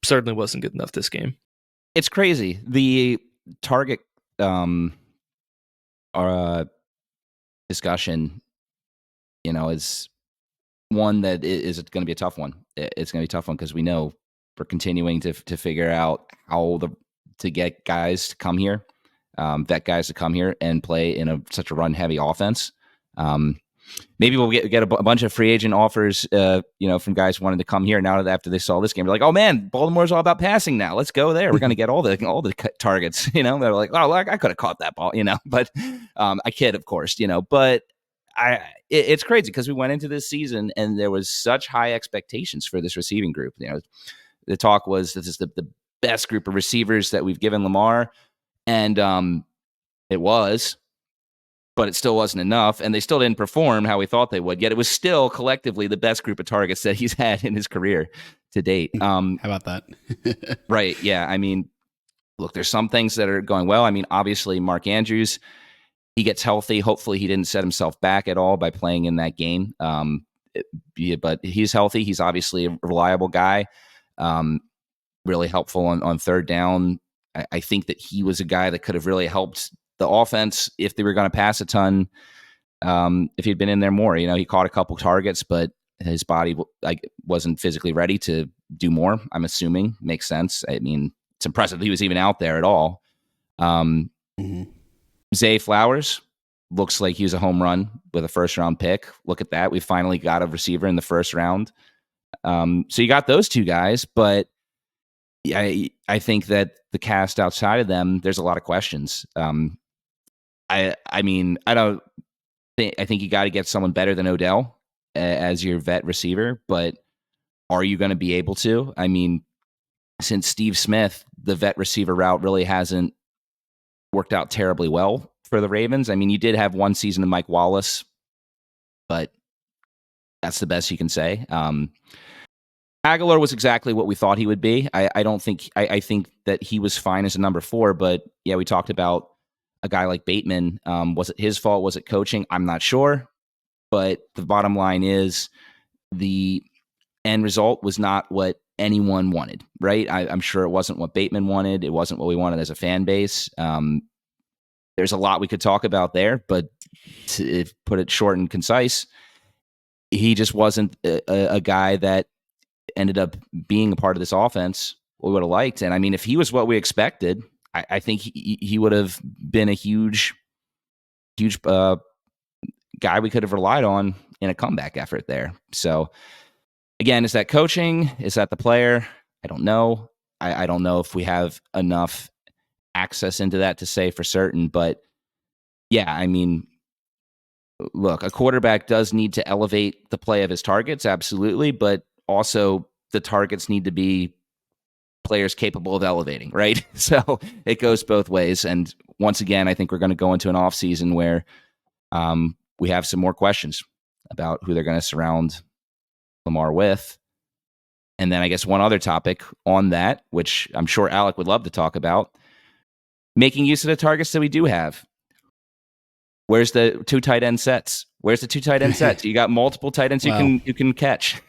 Certainly wasn't good enough this game. It's crazy. The target discussion, is one that is going to be a tough one. It's going to be a tough one because we know we're continuing to figure out how to get guys to come here, vet guys to come here and play in such a run heavy offense. maybe we'll get a bunch of free agent offers, from guys wanting to come here now that after they saw this game. They're like, oh man, Baltimore's all about passing now. Let's go there. We're going to get all the targets. They're like, oh, I could have caught that ball. But I kid, of course. But it's crazy because we went into this season and there was such high expectations for this receiving group. The talk was this is the best group of receivers that we've given Lamar, and it was. But it still wasn't enough, and they still didn't perform how we thought they would. Yet it was still collectively the best group of targets that he's had in his career to date. How about that? Right, yeah. I mean, look, there's some things that are going well. I mean, obviously, Mark Andrews, he gets healthy. Hopefully, he didn't set himself back at all by playing in that game. But he's healthy. He's obviously a reliable guy, really helpful on third down. I think that he was a guy that could have really helped the offense if they were going to pass a ton, if he'd been in there more. He caught a couple targets, but his body wasn't physically ready to do more, I'm assuming. Makes sense. I mean, it's impressive he was even out there at all. Zay Flowers looks like he was a home run with a first-round pick. Look at that. We finally got a receiver in the first round. So you got those two guys, but I think that the cast outside of them, there's a lot of questions. I think you got to get someone better than Odell as your vet receiver, but are you going to be able to? I mean, since Steve Smith, the vet receiver route really hasn't worked out terribly well for the Ravens. I mean, you did have one season of Mike Wallace, but that's the best you can say. Aguilar was exactly what we thought he would be. I think that he was fine as a number 4, but yeah, we talked about a guy like Bateman. Was it his fault? Was it coaching? I'm not sure. But the bottom line is the end result was not what anyone wanted, right? I'm sure it wasn't what Bateman wanted. It wasn't what we wanted as a fan base. There's a lot we could talk about there, but to put it short and concise, he just wasn't a guy that ended up being a part of this offense we would have liked. And I mean, if he was what we expected, I think he would have been a huge guy we could have relied on in a comeback effort there. So again, is that coaching? Is that the player? I don't know. I don't know if we have enough access into that to say for certain, but yeah, I mean, look, a quarterback does need to elevate the play of his targets. Absolutely. But also the targets need to be players capable of elevating, right? So it goes both ways. And once again, I think we're going to go into an offseason where we have some more questions about who they're going to surround Lamar with. And then I guess one other topic on that, which I'm sure Alec would love to talk about, making use of the targets that we do have. Where's the 2 tight end sets? Where's the 2 tight end sets? You got multiple tight ends you can catch.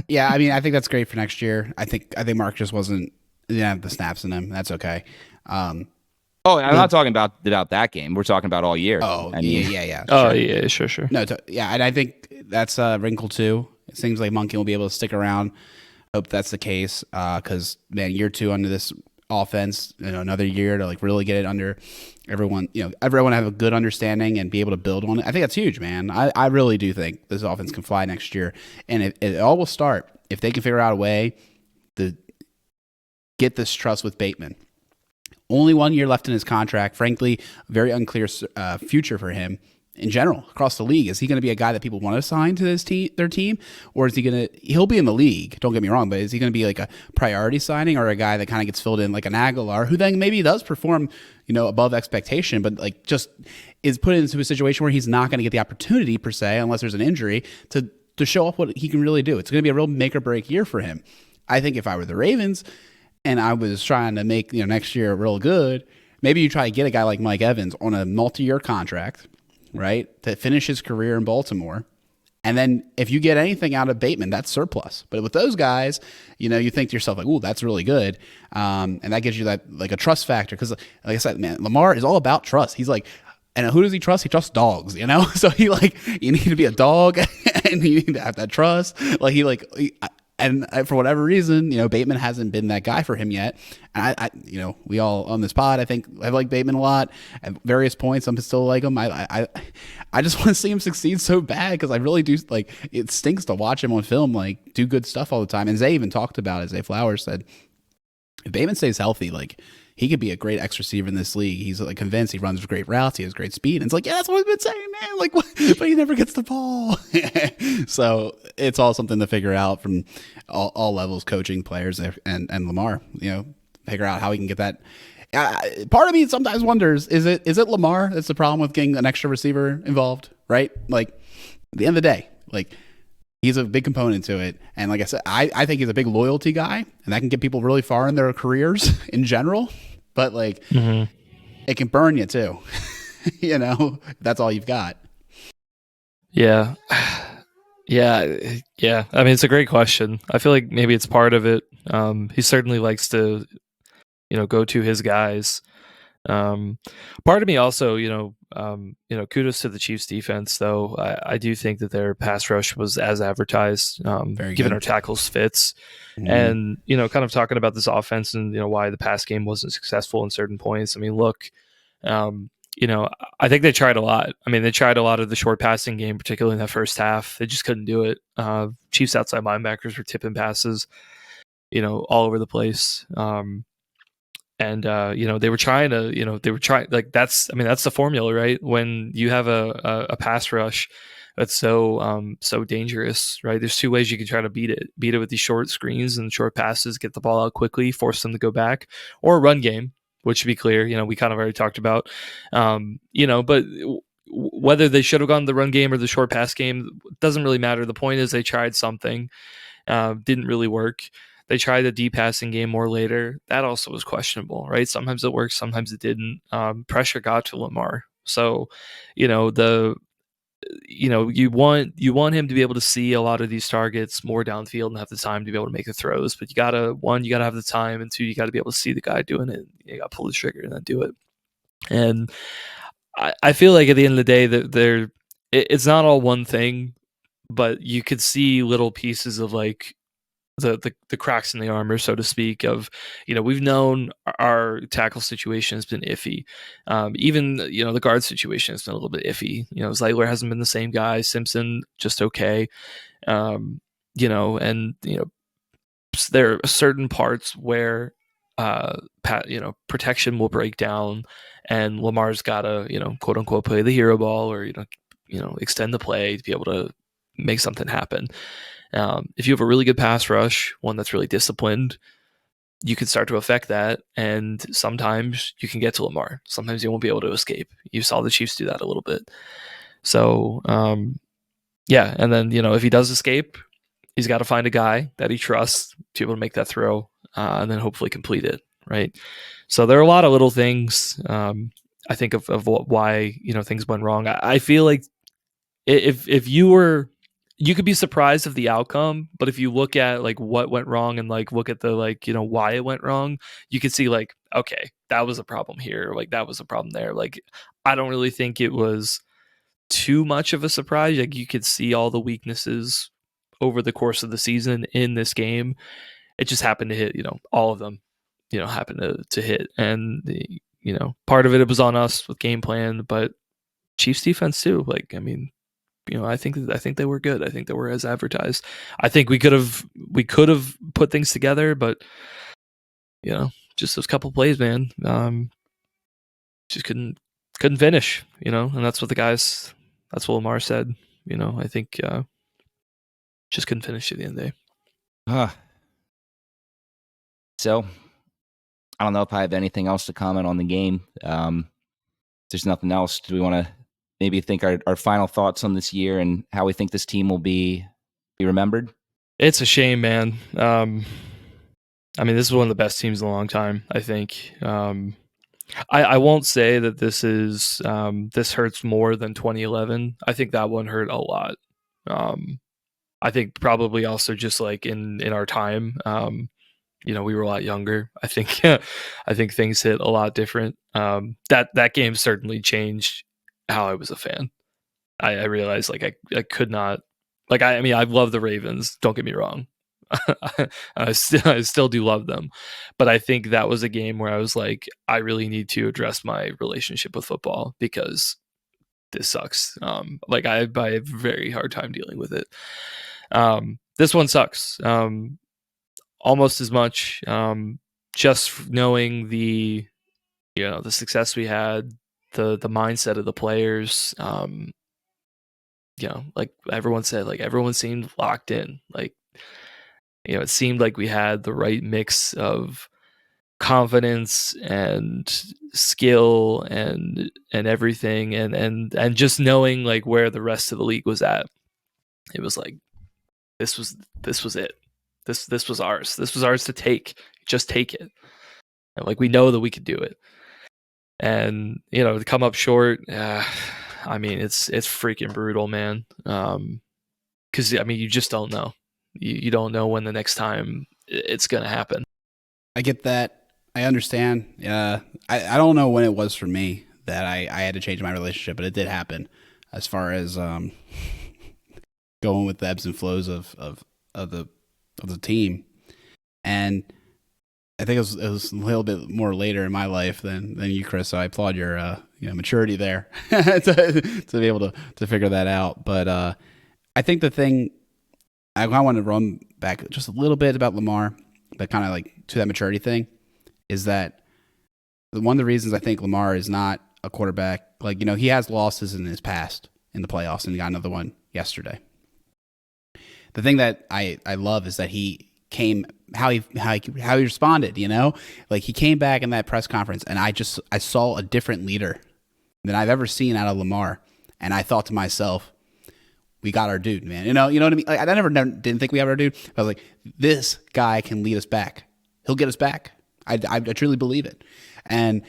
Yeah, I mean, I think that's great for next year. I think Mark just didn't have the snaps in him. That's okay. I'm not talking about that game. We're talking about all year. Oh, I mean, yeah. Oh, sure. Yeah, sure. No, yeah, and I think that's a wrinkle too. It seems like Monken will be able to stick around. Hope that's the case, because man, year 2 under this offense, another year to like really get it under everyone. Everyone have a good understanding and be able to build on it. I think that's huge, man. I really do think this offense can fly next year, and it all will start if they can figure out a way to get this trust with Bateman. Only 1 year left in his contract. Frankly, very unclear future for him in general across the league. Is he going to be a guy that people want to sign to their team, or is he'll be in the league, don't get me wrong, but is he going to be like a priority signing or a guy that kind of gets filled in like an Aguilar, who then maybe does perform, above expectation, but like just is put into a situation where he's not going to get the opportunity per se, unless there's an injury, to show off what he can really do. It's going to be a real make or break year for him. I think if I were the Ravens and I was trying to make next year real good, maybe you try to get a guy like Mike Evans on a multi-year contract, right, to finish his career in Baltimore. And then if you get anything out of Bateman, that's surplus. But with those guys, you think to yourself like, "Ooh, that's really good," and that gives you that like a trust factor. Because like I said, man, Lamar is all about trust. He's like, and who does he trust? He trusts dogs, So you need to be a dog, and you need to have that trust. And for whatever reason, Bateman hasn't been that guy for him yet. And we all on this pod, I think I like Bateman a lot. At various points, I'm still like him. I just want to see him succeed so bad because I really do. Like, it stinks to watch him on film like do good stuff all the time. And Zay even talked about it. Zay Flowers said, if Bateman stays healthy, like, he could be a great X receiver in this league. He's like convinced he runs great routes. He has great speed. And it's like, yeah, that's what I've been saying, man. Like, what? But he never gets the ball. So it's all something to figure out from all levels, coaching, players, and Lamar. Figure out how he can get that. Part of me sometimes wonders: is it Lamar that's the problem with getting an extra receiver involved? Right? Like, at the end of the day, like, he's a big component to it. And like I said, I think he's a big loyalty guy, and that can get people really far in their careers in general. But like, it can burn you too. That's all you've got. Yeah. Yeah. I mean, it's a great question. I feel like maybe it's part of it. He certainly likes to, go to his guys. Part of me also, kudos to the Chiefs defense, though. I do think that their pass rush was as advertised, given our tackles fits. And, kind of talking about this offense and, why the pass game wasn't successful in certain points. I mean, look, I think they tried a lot. I mean, they tried a lot of the short passing game, particularly in that first half. They just couldn't do it. Chiefs outside linebackers were tipping passes, all over the place. And they were trying to, like, that's the formula, right? When you have a pass rush that's so dangerous, right? There's two ways you can try to beat it with these short screens and short passes, get the ball out quickly, force them to go back, or a run game, which, to be clear, we kind of already talked about, but whether they should have gone the run game or the short pass game doesn't really matter. The point is they tried something, didn't really work. They tried the deep passing game more later. That also was questionable, right? Sometimes it worked, sometimes it didn't. Pressure got to Lamar. So, you want him to be able to see a lot of these targets more downfield and have the time to be able to make the throws. But you gotta have the time, and two, you gotta be able to see the guy doing it. You gotta pull the trigger and then do it. And I feel like at the end of the day that it's not all one thing, but you could see little pieces of like the cracks in the armor, so to speak, of, we've known our tackle situation has been iffy. Even, the guard situation has been a little bit iffy. Zeitler hasn't been the same guy. Simpson, just okay. And, there are certain parts where, protection will break down, and Lamar's got to, quote unquote, play the hero ball, or, extend the play to be able to make something happen. If you have a really good pass rush, one that's really disciplined, you can start to affect that. And sometimes you can get to Lamar. Sometimes you won't be able to escape. You saw the Chiefs do that a little bit. So, yeah. And then, if he does escape, he's got to find a guy that he trusts to be able to make that throw, and then hopefully complete it. Right. So there are a lot of little things, I think of why, things went wrong. I feel like if you could be surprised of the outcome, but if you look at like what went wrong and like look at the why it went wrong, you could see like, okay, that was a problem here, like that was a problem there. Like, I don't really think it was too much of a surprise. Like, you could see all the weaknesses over the course of the season in this game. It just happened to hit, all of them, happened to hit. And part of it was on us with game plan, but Chiefs defense too. Like, I mean, I think they were good. I think they were as advertised. I think we could have put things together, but just those couple plays, man, just couldn't finish. And that's what that's what Lamar said. I think just couldn't finish at the end of the day. So I don't know if I have anything else to comment on the game. If there's nothing else, do we want to maybe think our final thoughts on this year and how we think this team will be remembered? It's a shame, man. I mean, this is one of the best teams in a long time, I think. I won't say that this hurts more than 2011. I think that one hurt a lot. I think probably also just like in our time, we were a lot younger. I think things hit a lot different. That game certainly changed how I was a fan. I realized like I could not, like, I mean, I love the Ravens, don't get me wrong. I still do love them, but I think that was a game where I was like, I really need to address my relationship with football because this sucks. Like I have a very hard time dealing with it. This one sucks. Almost as much. Just knowing the success we had, the mindset of the players. Like everyone said, like everyone seemed locked in. Like, it seemed like we had the right mix of confidence and skill and everything, and just knowing like where the rest of the league was at. It was like this was it. This was ours. This was ours to take. Just take it. And like we know that we could do it. And to come up short, I mean it's freaking brutal, man. Because I mean you just don't know. You don't know when the next time it's gonna happen. I get that. I understand. I don't know when it was for me that I had to change my relationship, but it did happen. As far as going with the ebbs and flows of the team, and I think it was a little bit more later in my life than you, Chris. So I applaud your maturity there to be able to figure that out. But I think the thing I want to run back just a little bit about Lamar, but kind of like to that maturity thing, is that one of the reasons I think Lamar is not a quarterback, like, he has losses in his past in the playoffs, and he got another one yesterday. The thing that I love is that he came, how he responded, like he came back in that press conference, and I saw a different leader than I've ever seen out of Lamar. And I thought to myself, we got our dude, man. You know what I mean? Like, I didn't think we have our dude. But I was like, this guy can lead us back. He'll get us back. I truly believe it. And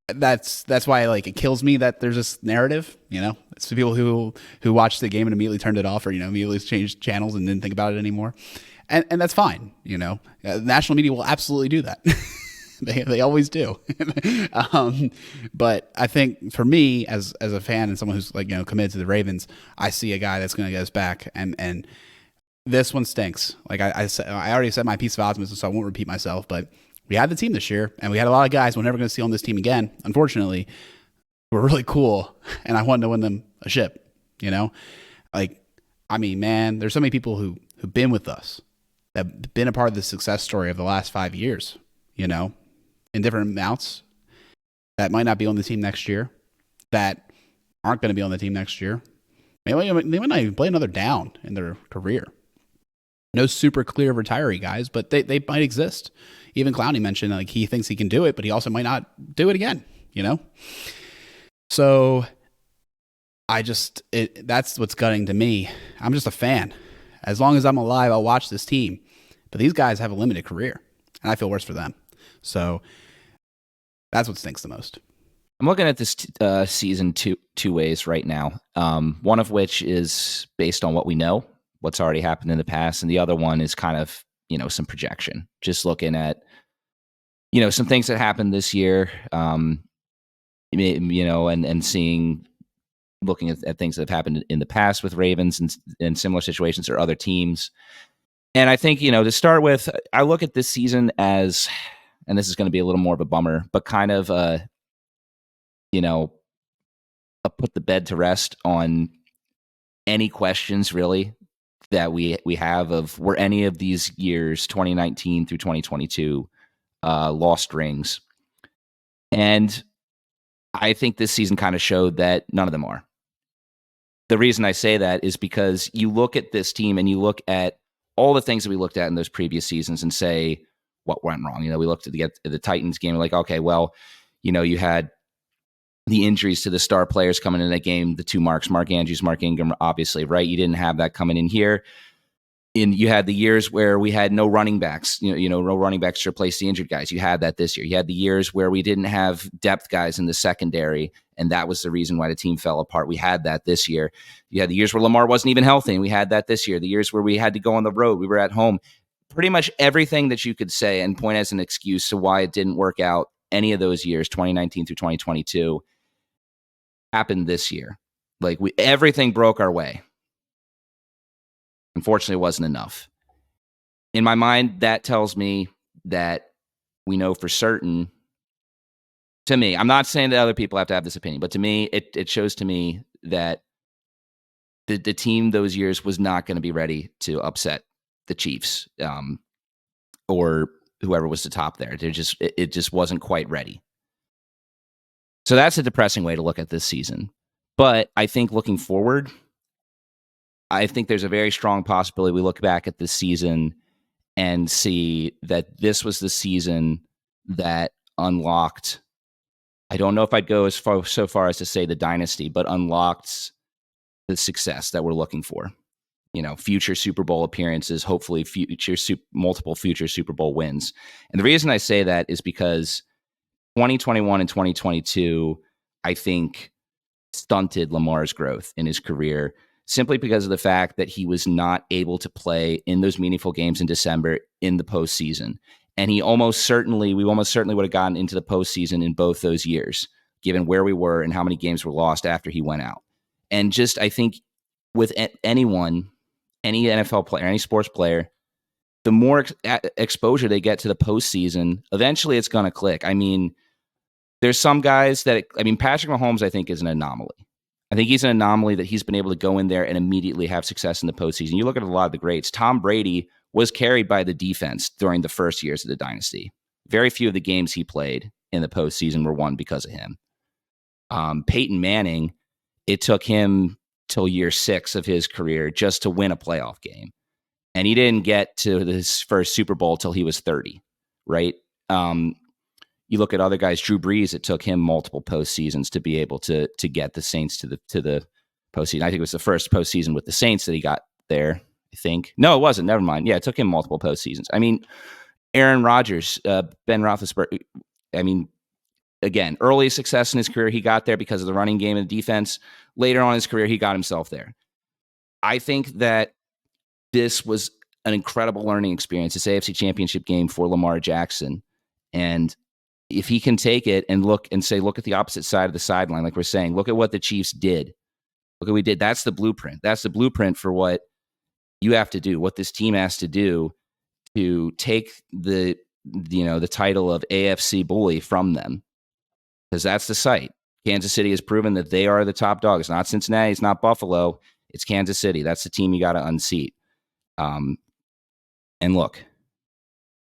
that's why like it kills me that there's this narrative, it's the people who watched the game and immediately turned it off, or immediately changed channels and didn't think about it anymore. And that's fine. The national media will absolutely do that. They always do. But I think for me as a fan and someone who's like, committed to the Ravens, I see a guy that's going to get us back. And this one stinks. Like I already said my piece of optimism, so I won't repeat myself, but we had the team this year, and we had a lot of guys we're never going to see on this team again, unfortunately, who were really cool, and I wanted to win them a ship, Like, I mean, man, there's so many people who've been with us, that have been a part of the success story of the last 5 years, in different amounts, that might not be on the team next year, that aren't going to be on the team next year. They might not even play another down in their career. No super clear retiree guys, but they might exist. Even Clowney mentioned like he thinks he can do it, but he also might not do it again, So that's what's gutting to me. I'm just a fan. As long as I'm alive, I'll watch this team. But these guys have a limited career, and I feel worse for them. So that's what stinks the most. I'm looking at this season two ways right now. One of which is based on what we know, what's already happened in the past, and the other one is kind of some projection. Just looking at some things that happened this year, and seeing, looking at things that have happened in the past with Ravens and in similar situations or other teams. And I think to start with, I look at this season as, and this is going to be a little more of a bummer, but kind of a put the bed to rest on any questions really that we have of were any of these years, 2019 through 2022, lost rings. And I think this season kind of showed that none of them are. The reason I say that is because you look at this team and you look at all the things that we looked at in those previous seasons and say, what went wrong? We looked at the Titans game, like, okay, well, you had the injuries to the star players coming in that game, the two Mark Andrews, Mark Ingram, obviously, right? You didn't have that coming in here. And you had the years where we had no running backs, no running backs to replace the injured guys. You had that this year. You had the years where we didn't have depth guys in the secondary, and that was the reason why the team fell apart. We had that this year. You had the years where Lamar wasn't even healthy, and we had that this year. The years where we had to go on the road, we were at home. Pretty much everything that you could say and point as an excuse to why it didn't work out any of those years, 2019 through 2022, happened this year. Like everything broke our way. Unfortunately, it wasn't enough. in my mind, that tells me that we know for certain. To me, I'm not saying that other people have to have this opinion, but to me, it shows to me that the team those years was not going to be ready to upset the Chiefs or whoever was the top there. It just wasn't quite ready. So that's a depressing way to look at this season. But I think looking forward, I think there's a very strong possibility we look back at this season and see that this was the season that unlocked. I don't know if I'd go so far as to say the dynasty, but unlocked the success that we're looking for. Future Super Bowl appearances, hopefully multiple future Super Bowl wins. And the reason I say that is because 2021 and 2022, I think, stunted Lamar's growth in his career simply because of the fact that he was not able to play in those meaningful games in December in the postseason. And we almost certainly would have gotten into the postseason in both those years, given where we were and how many games were lost after he went out. And just, I think with anyone, any NFL player, any sports player, the more exposure they get to the postseason, eventually it's going to click. I mean, there's some guys Patrick Mahomes, I think, is an anomaly. I think he's an anomaly that he's been able to go in there and immediately have success in the postseason. You look at a lot of the greats. Tom Brady was carried by the defense during the first years of the dynasty. Very few of the games he played in the postseason were won because of him. Peyton Manning, it took him till year 6 of his career just to win a playoff game. And he didn't get to his first Super Bowl till he was 30, right? You look at other guys, Drew Brees, it took him multiple postseasons to be able to get the Saints to the postseason. I think it was the first postseason with the Saints that he got there, I think. No, it wasn't. Never mind. Yeah, it took him multiple postseasons. I mean, Aaron Rodgers, Ben Roethlisberger, again, early success in his career, he got there because of the running game and defense. Later on in his career, he got himself there. I think that this was an incredible learning experience, this AFC Championship game for Lamar Jackson. And if he can take it and look at the opposite side of the sideline, like we're saying, look at what the Chiefs did. Look what we did. That's the blueprint. That's the blueprint for what you have to do, what this team has to do to take the title of AFC bully from them. Because that's the site. Kansas City has proven that they are the top dog. It's not Cincinnati. It's not Buffalo. It's Kansas City. That's the team you got to unseat. And look,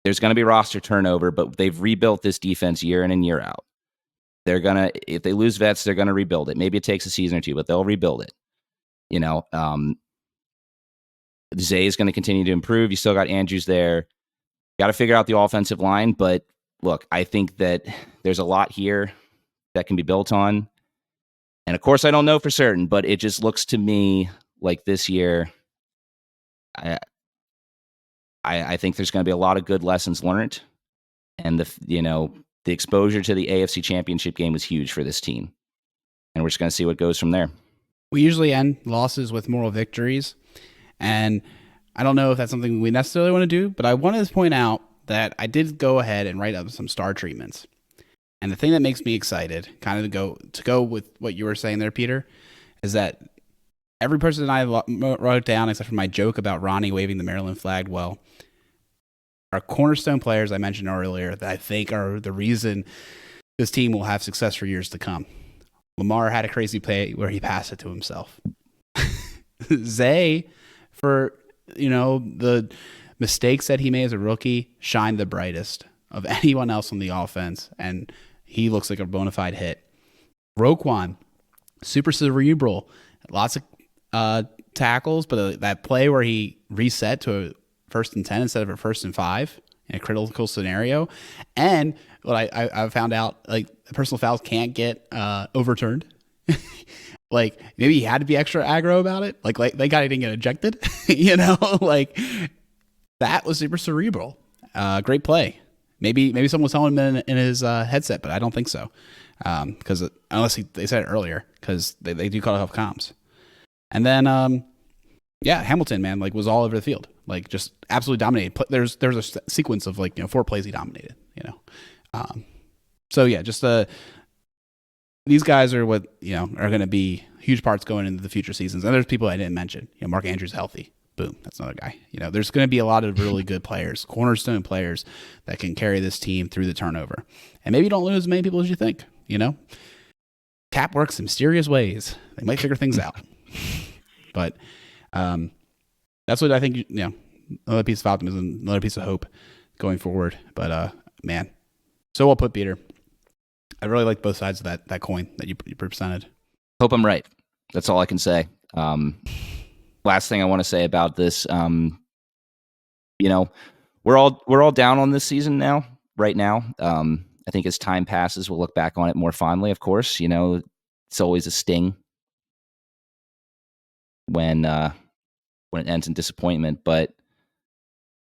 there's going to be roster turnover, but they've rebuilt this defense year in and year out. If they lose vets, they're going to rebuild it. Maybe it takes a season or two, but they'll rebuild it. Zay is going to continue to improve. You still got Andrews there. Got to figure out the offensive line, but look, I think that there's a lot here that can be built on. And of course, I don't know for certain, but it just looks to me like this year, I think there's going to be a lot of good lessons learned, and the exposure to the AFC Championship game was huge for this team, and we're just going to see what goes from there. We usually end losses with moral victories, and I don't know if that's something we necessarily want to do, but I wanted to point out that I did go ahead and write up some star treatments. And the thing that makes me excited, kind of to go with what you were saying there, Peter, is that every person I wrote down, except for my joke about Ronnie waving the Maryland flag, are cornerstone players I mentioned earlier that I think are the reason this team will have success for years to come. Lamar had a crazy play where he passed it to himself. Zay, for the mistakes that he made as a rookie, shined the brightest of anyone else on the offense, and he looks like a bona fide hit. Roquan, super cerebral, lots of tackles, but that play where he reset to a 1st and 10 instead of a 1st and 5 in a critical scenario. And what I found out, like, personal fouls can't get overturned. Like, maybe he had to be extra aggro about it. Like they got he didn't get ejected. Like, that was super cerebral. Great play. Maybe someone was telling him in his headset, but I don't think so. Because unless they said it earlier, because they do cut off comms. And then, Hamilton, man, like, was all over the field, like, just absolutely dominated. There's a sequence of 4 plays he dominated. So yeah, just these guys are what are going to be huge parts going into the future seasons. And there's people I didn't mention. Mark Andrews healthy, Boom, that's another guy. There's going to be a lot of really good players, cornerstone players that can carry this team through the turnover. And maybe you don't lose as many people as you think, Cap works in mysterious ways. They might figure things out. But that's what I think, another piece of optimism, another piece of hope going forward. But, man, so well put, Peter. I really like both sides of that coin that you presented. Hope I'm right. That's all I can say. Last thing I want to say about this, we're all down on this season now, right now. I think as time passes, we'll look back on it more fondly. Of course, it's always a sting when it ends in disappointment, but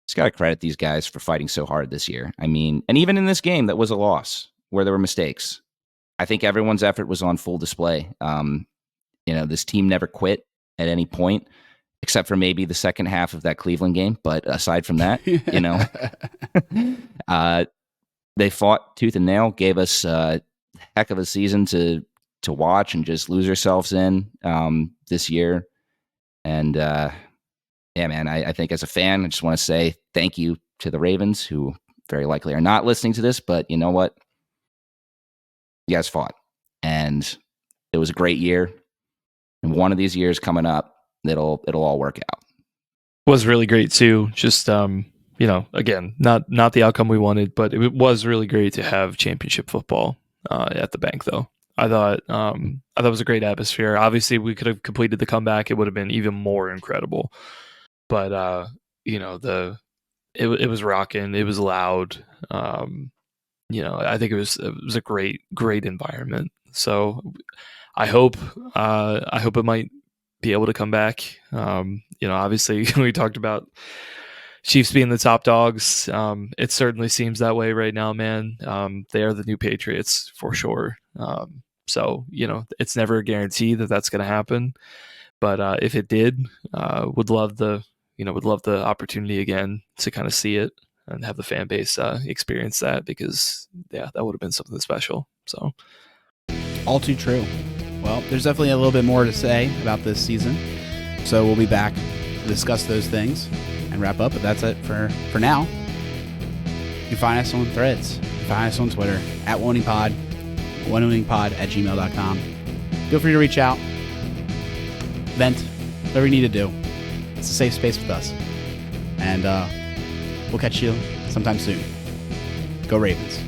just got to credit these guys for fighting so hard this year. I mean, and even in this game that was a loss where there were mistakes, I think everyone's effort was on full display. This team never quit at any point, except for maybe the second half of that Cleveland game. But aside from that, they fought tooth and nail, gave us a heck of a season to watch and just lose ourselves in this year. And yeah, man, I think as a fan, I just want to say thank you to the Ravens, who very likely are not listening to this, but you know what? You guys fought, and it was a great year. And one of these years coming up, it'll all work out. Was really great too. Just again, not the outcome we wanted, but it was really great to have championship football at the bank, though. I thought it was a great atmosphere. Obviously, we could have completed the comeback; it would have been even more incredible. But it was rocking. It was loud. I think it was a great environment. So I hope it might be able to come back. Obviously we talked about Chiefs being the top dogs. It certainly seems that way right now, man. They are the new Patriots for sure. So it's never a guarantee that that's going to happen. But if it did, would love the opportunity again to kind of see it and have the fan base experience that, because that would have been something special. So all too true. Well, there's definitely a little bit more to say about this season, so we'll be back to discuss those things and wrap up. But that's it for now. You can find us on Threads. You can find us on Twitter at OneInningPod, oneinningpod@gmail.com. Feel free to reach out, vent, whatever you need to do. It's a safe space with us, and we'll catch you sometime soon. Go Ravens.